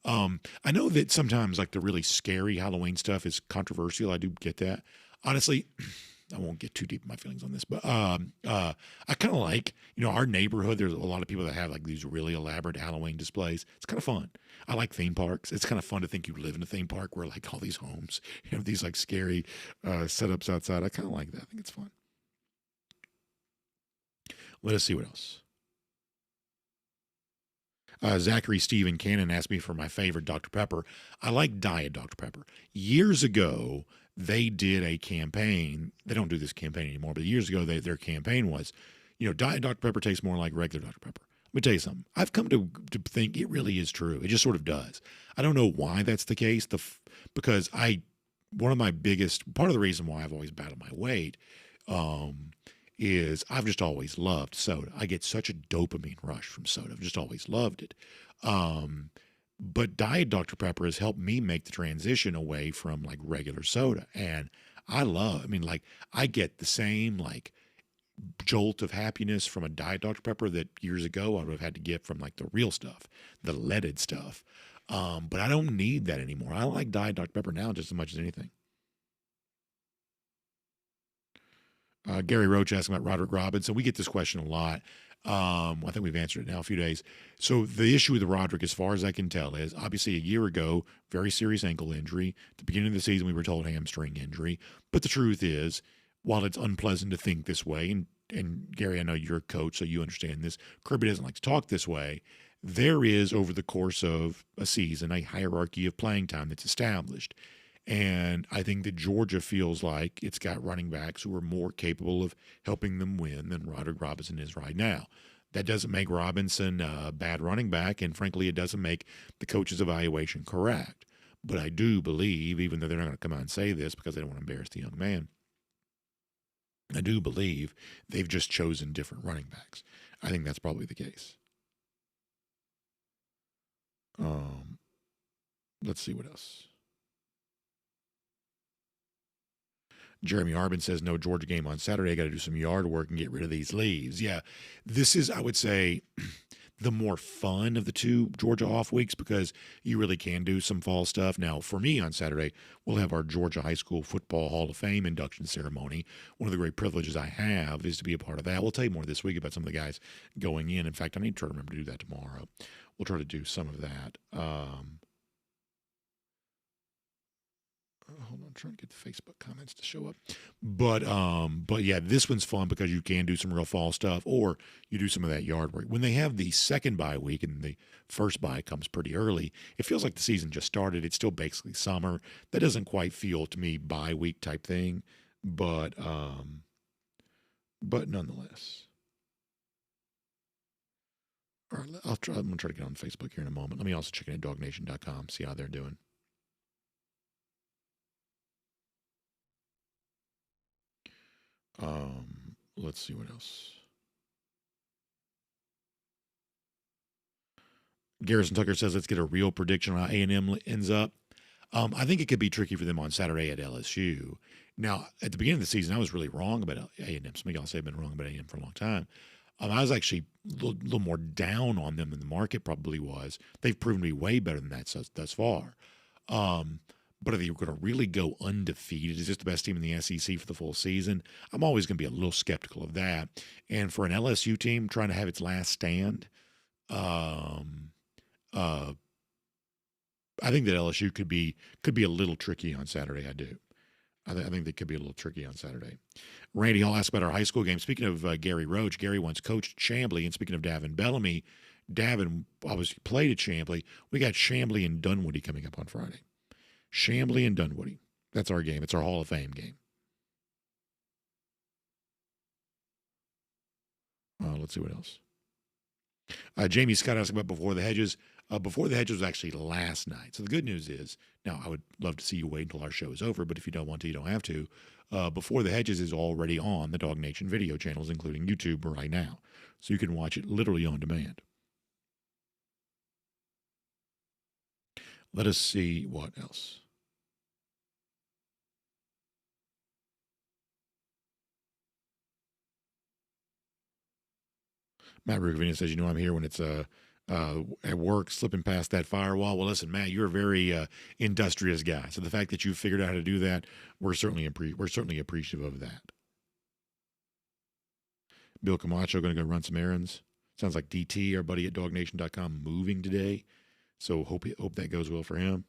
I know that sometimes like the really scary Halloween stuff is controversial. I do get that. Honestly, I won't get too deep in my feelings on this, but I kind of like, our neighborhood, there's a lot of people that have like these really elaborate Halloween displays. It's kind of fun. I like theme parks. It's kind of fun to think you live in a theme park where like all these homes have these like scary setups outside. I kind of like that. I think it's fun. Let us see what else. Zachary Stephen Cannon asked me for my favorite Dr. Pepper. I like Diet Dr. Pepper. Years ago, they did a campaign. They don't do this campaign anymore, but years ago, their campaign was, Diet Dr. Pepper tastes more like regular Dr. Pepper. Let me tell you something. I've come to think it really is true. It just sort of does. I don't know why that's the case. Because part of the reason why I've always battled my weight, is I've just always loved soda. I get such a dopamine rush from soda. I've just always loved it. But Diet Dr. Pepper has helped me make the transition away from like regular soda. And I get the same like jolt of happiness from a Diet Dr. Pepper that years ago I would have had to get from like the real stuff, the leaded stuff. But I don't need that anymore. I like Diet Dr. Pepper now just as much as anything. Gary Roach asking about Roderick Robinson. We get this question a lot. I think we've answered it now a few days. So the issue with Roderick, as far as I can tell, is obviously a year ago, very serious ankle injury. At the beginning of the season, we were told hamstring injury. But the truth is, while it's unpleasant to think this way, and Gary, I know you're a coach, so you understand this. Kirby doesn't like to talk this way. There is, over the course of a season, a hierarchy of playing time that's established. And I think that Georgia feels like it's got running backs who are more capable of helping them win than Roderick Robinson is right now. That doesn't make Robinson a bad running back, and frankly, it doesn't make the coach's evaluation correct. But I do believe, even though they're not going to come out and say this because they don't want to embarrass the young man, I do believe they've just chosen different running backs. I think that's probably the case. Let's see what else. Jeremy Harbin says, no Georgia game on Saturday. I got to do some yard work and get rid of these leaves. Yeah, this is, I would say, the more fun of the two Georgia off weeks because you really can do some fall stuff. Now, for me on Saturday, we'll have our Georgia High School Football Hall of Fame induction ceremony. One of the great privileges I have is to be a part of that. We'll tell you more this week about some of the guys going in. In fact, I need to try to remember to do that tomorrow. We'll try to do some of that. Hold on, I'm trying to get the Facebook comments to show up. But yeah, this one's fun because you can do some real fall stuff or you do some of that yard work. When they have the second bye week and the first bye comes pretty early, it feels like the season just started. It's still basically summer. That doesn't quite feel to me bye week type thing, but nonetheless. All right, I'm going to try to get on Facebook here in a moment. Let me also check in at DawgNation.com, see how they're doing. Let's see what else. Garrison Tucker says, let's get a real prediction on how A&M ends up. I think it could be tricky for them on Saturday at LSU. Now, at the beginning of the season, I was really wrong about A&M. Some of y'all say I've been wrong about A&M for a long time. I was actually a little more down on them than the market probably was. They've proven to be way better than that thus far. But if you're going to really go undefeated, is this the best team in the SEC for the full season? I'm always going to be a little skeptical of that. And for an LSU team trying to have its last stand, I think that LSU could be a little tricky on Saturday. I do. I think they could be a little tricky on Saturday. Randy Hall asked about our high school game. Speaking of Gary Roach, Gary once coached Chamblee. And speaking of Davin Bellamy, Davin obviously played at Chamblee. We got Chamblee and Dunwoody coming up on Friday. Chamblee and Dunwoody. That's our game. It's our Hall of Fame game. Let's see what else. Jamie Scott asked about Before the Hedges. Before the Hedges was actually last night. So the good news is, now I would love to see you wait until our show is over, but if you don't want to, you don't have to. Before the Hedges is already on the DawgNation video channels, including YouTube right now. So you can watch it literally on demand. Let us see what else. Matt Rugavina says, I'm here when it's at work, slipping past that firewall. Well, listen, Matt, you're a very industrious guy. So the fact that you figured out how to do that, we're certainly appreciative of that. Bill Camacho going to go run some errands. Sounds like DT, our buddy at DawgNation.com, moving today. So hope that goes well for him.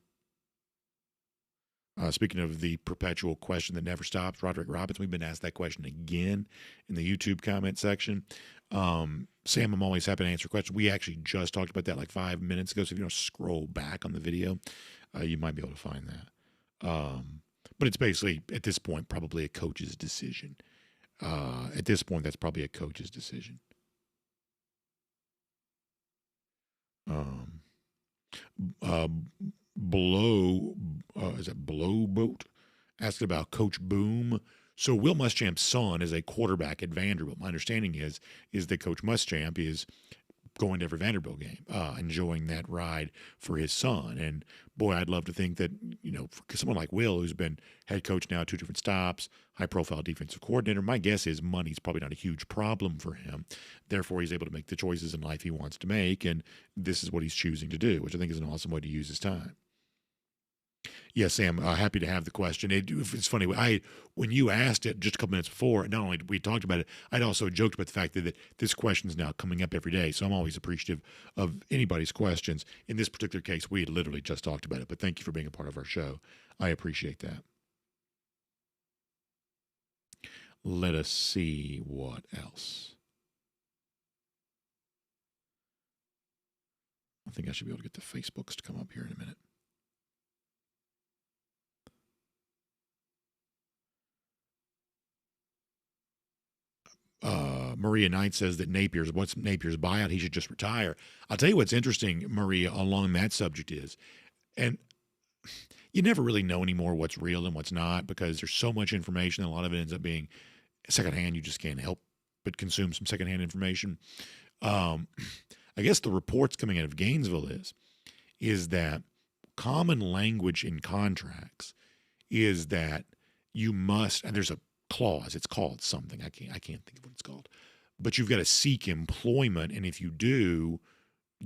Speaking of the perpetual question that never stops, Roderick Robbins, we've been asked that question again in the YouTube comment section. Sam, I'm always happy to answer questions. We actually just talked about that like 5 minutes ago. So if you don't scroll back on the video, you might be able to find that. But it's basically, at this point, probably a coach's decision. At this point, that's probably a coach's decision. Is it Blowboat? Asked about Coach Boom. So Will Muschamp's son is a quarterback at Vanderbilt. My understanding is that Coach Muschamp is going to every Vanderbilt game, enjoying that ride for his son. And boy, I'd love to think that, for someone like Will, who's been head coach now at 2 different stops, high-profile defensive coordinator, my guess is money's probably not a huge problem for him. Therefore, he's able to make the choices in life he wants to make, and this is what he's choosing to do, which I think is an awesome way to use his time. Yes, Sam, happy to have the question. It's funny. When you asked it just a couple minutes before, not only we talked about it, I'd also joked about the fact that this question is now coming up every day. So I'm always appreciative of anybody's questions. In this particular case, we had literally just talked about it. But thank you for being a part of our show. I appreciate that. Let us see what else. I think I should be able to get the Facebooks to come up here in a minute. Maria Knight says that what's Napier's buyout? He should just retire. I'll tell you what's interesting, Maria, along that subject is, and you never really know anymore what's real and what's not because there's so much information and a lot of it ends up being secondhand. You just can't help but consume some secondhand information. I guess the reports coming out of Gainesville is that common language in contracts is that you must, and there's a clause, it's called something, I can't think of what it's called, but you've got to seek employment, and if you do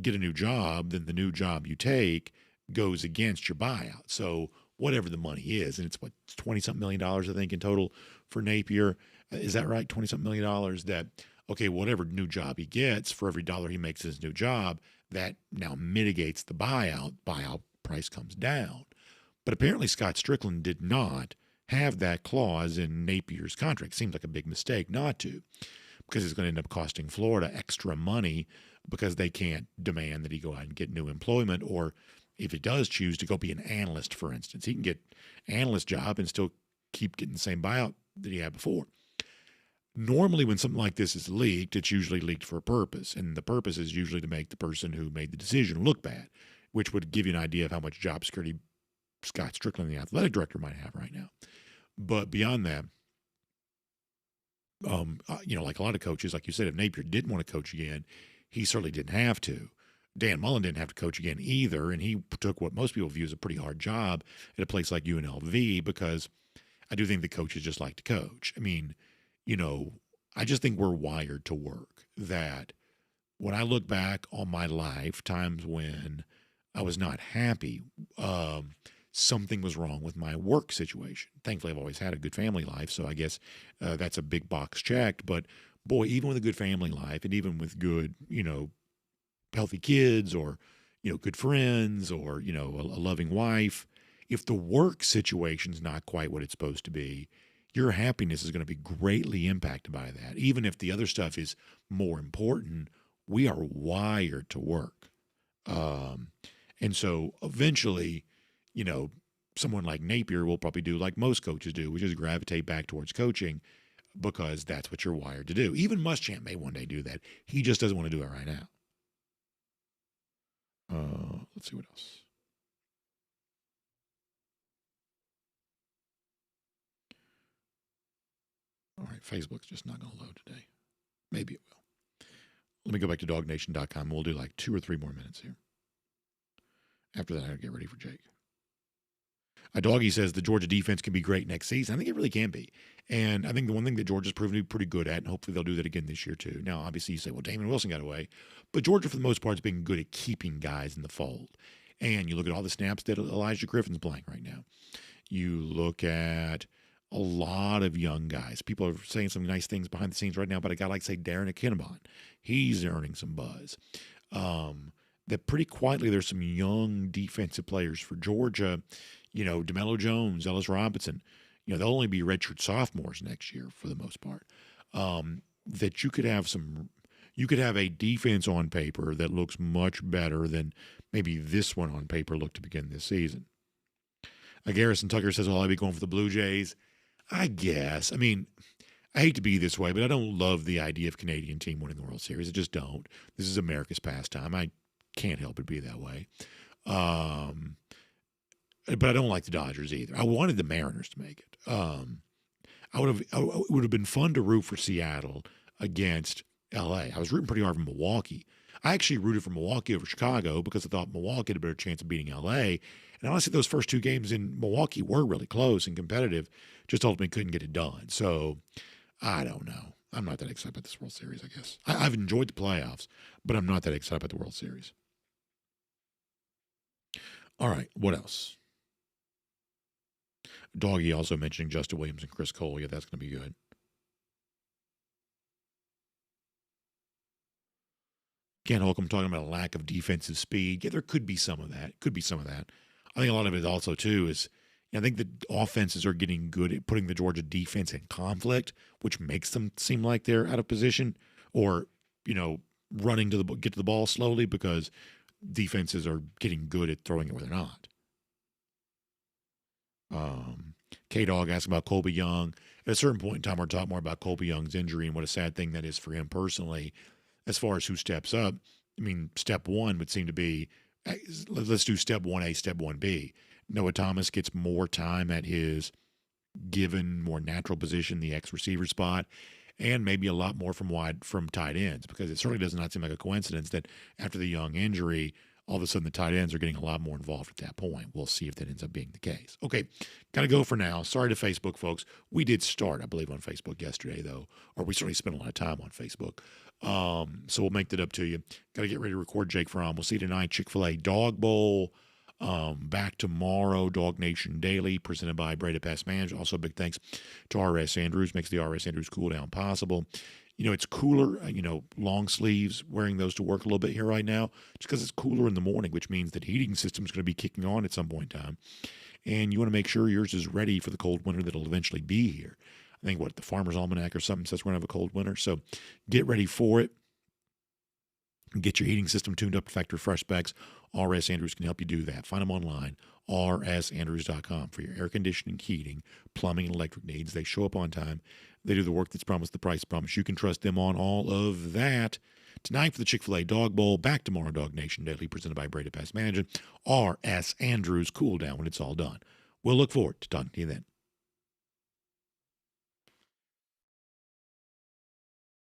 get a new job, then the new job you take goes against your buyout. So whatever the money is, and it's what, $20-something million, I think, in total for Napier. Is that right? $20-something million that, okay, whatever new job he gets, for every dollar he makes in his new job, that now mitigates the buyout. Buyout price comes down. But apparently Scott Strickland did not have that clause in Napier's contract. Seems like a big mistake not to, because it's going to end up costing Florida extra money because they can't demand that he go out and get new employment, or if he does choose to go be an analyst, for instance, he can get analyst job and still keep getting the same buyout that he had before. Normally, when something like this is leaked, it's usually leaked for a purpose, and the purpose is usually to make the person who made the decision look bad, which would give you an idea of how much job security Scott Strickland, the athletic director, might have right now. But beyond that, like a lot of coaches, like you said, if Napier didn't want to coach again, he certainly didn't have to. Dan Mullen didn't have to coach again either, and he took what most people view as a pretty hard job at a place like UNLV because I do think the coaches just like to coach. I mean, I just think we're wired to work. That when I look back on my life, times when I was not happy, something was wrong with my work situation. Thankfully, I've always had a good family life, so I guess that's a big box checked. But boy, even with a good family life and even with good, healthy kids or, good friends or, a loving wife, if the work situation's not quite what it's supposed to be, your happiness is going to be greatly impacted by that. Even if the other stuff is more important, we are wired to work. And so eventually, someone like Napier will probably do like most coaches do, which is gravitate back towards coaching because that's what you're wired to do. Even Muschamp may one day do that. He just doesn't want to do it right now. Let's see what else. All right, Facebook's just not going to load today. Maybe it will. Let me go back to DawgNation.com. We'll do like 2 or 3 more minutes here. After that, I got to get ready for Jake. Doggy says the Georgia defense can be great next season. I think it really can be. And I think the one thing that Georgia's proven to be pretty good at, and hopefully they'll do that again this year too. Now, obviously you say, well, Damon Wilson got away. But Georgia, for the most part, has been good at keeping guys in the fold. And you look at all the snaps that Elijah Griffin's playing right now. You look at a lot of young guys. People are saying some nice things behind the scenes right now about a guy like, say, Darren Akinabon. He's earning some buzz. That pretty quietly there's some young defensive players for Georgia. DeMello Jones, Ellis Robinson, they'll only be redshirt sophomores next year for the most part. That you could have a defense on paper that looks much better than maybe this one on paper looked to begin this season. Garrison Tucker says, well, I'll be going for the Blue Jays. I guess. I mean, I hate to be this way, but I don't love the idea of Canadian team winning the World Series. I just don't. This is America's pastime. I can't help it be that way. But I don't like the Dodgers either. I wanted the Mariners to make it. It would have been fun to root for Seattle against L.A. I was rooting pretty hard for Milwaukee. I actually rooted for Milwaukee over Chicago because I thought Milwaukee had a better chance of beating L.A. And honestly, those first 2 games in Milwaukee were really close and competitive, just ultimately couldn't get it done. So I don't know. I'm not that excited about this World Series, I guess. I've enjoyed the playoffs, but I'm not that excited about the World Series. All right, what else? Doggy also mentioning Justin Williams and Chris Cole. Yeah, that's going to be good. Ken Holcomb talking about a lack of defensive speed. Yeah, there could be some of that. I think a lot of it also, too, is I think the offenses are getting good at putting the Georgia defense in conflict, which makes them seem like they're out of position or, running to get to the ball slowly because defenses are getting good at throwing it where they're not. K-Dog asked about Colby Young. At a certain point in time, we're talking more about Colby Young's injury and what a sad thing that is for him personally. As far as who steps up, I mean, step 1 would seem to be, let's do step 1A, step 1B. Noah Thomas gets more time at his given more natural position, the X receiver spot, and maybe a lot more from tight ends, because it certainly does not seem like a coincidence that after the Young injury, all of a sudden the tight ends are getting a lot more involved at that point. We'll see if that ends up being the case. Okay, got to go for now. Sorry to Facebook, folks. We did start, I believe, on Facebook yesterday, though, or we certainly spent a lot of time on Facebook. So we'll make that up to you. Got to get ready to record Jake Fromm. We'll see you tonight. Chick-fil-A Dog Bowl. Back tomorrow, DawgNation Daily, presented by Breda Pest Management. Also, big thanks to R.S. Andrews. Makes the R.S. Andrews cool down possible. It's cooler, long sleeves, wearing those to work a little bit here right now, just because it's cooler in the morning, which means that heating system is going to be kicking on at some point in time. And you want to make sure yours is ready for the cold winter that'll eventually be here. I think, the Farmer's Almanac or something says we're going to have a cold winter. So get ready for it. Get your heating system tuned up to factory fresh specs. R.S. Andrews can help you do that. Find them online, rsandrews.com for your air conditioning, heating, plumbing, and electric needs. They show up on time. They do the work that's promised, the price promised. You can trust them on all of that. Tonight for the Chick-fil-A Dog Bowl. Back tomorrow, DawgNation Daily, presented by Breda Pest Management. R.S. Andrews, cool down when it's all done. We'll look forward to talking to you then.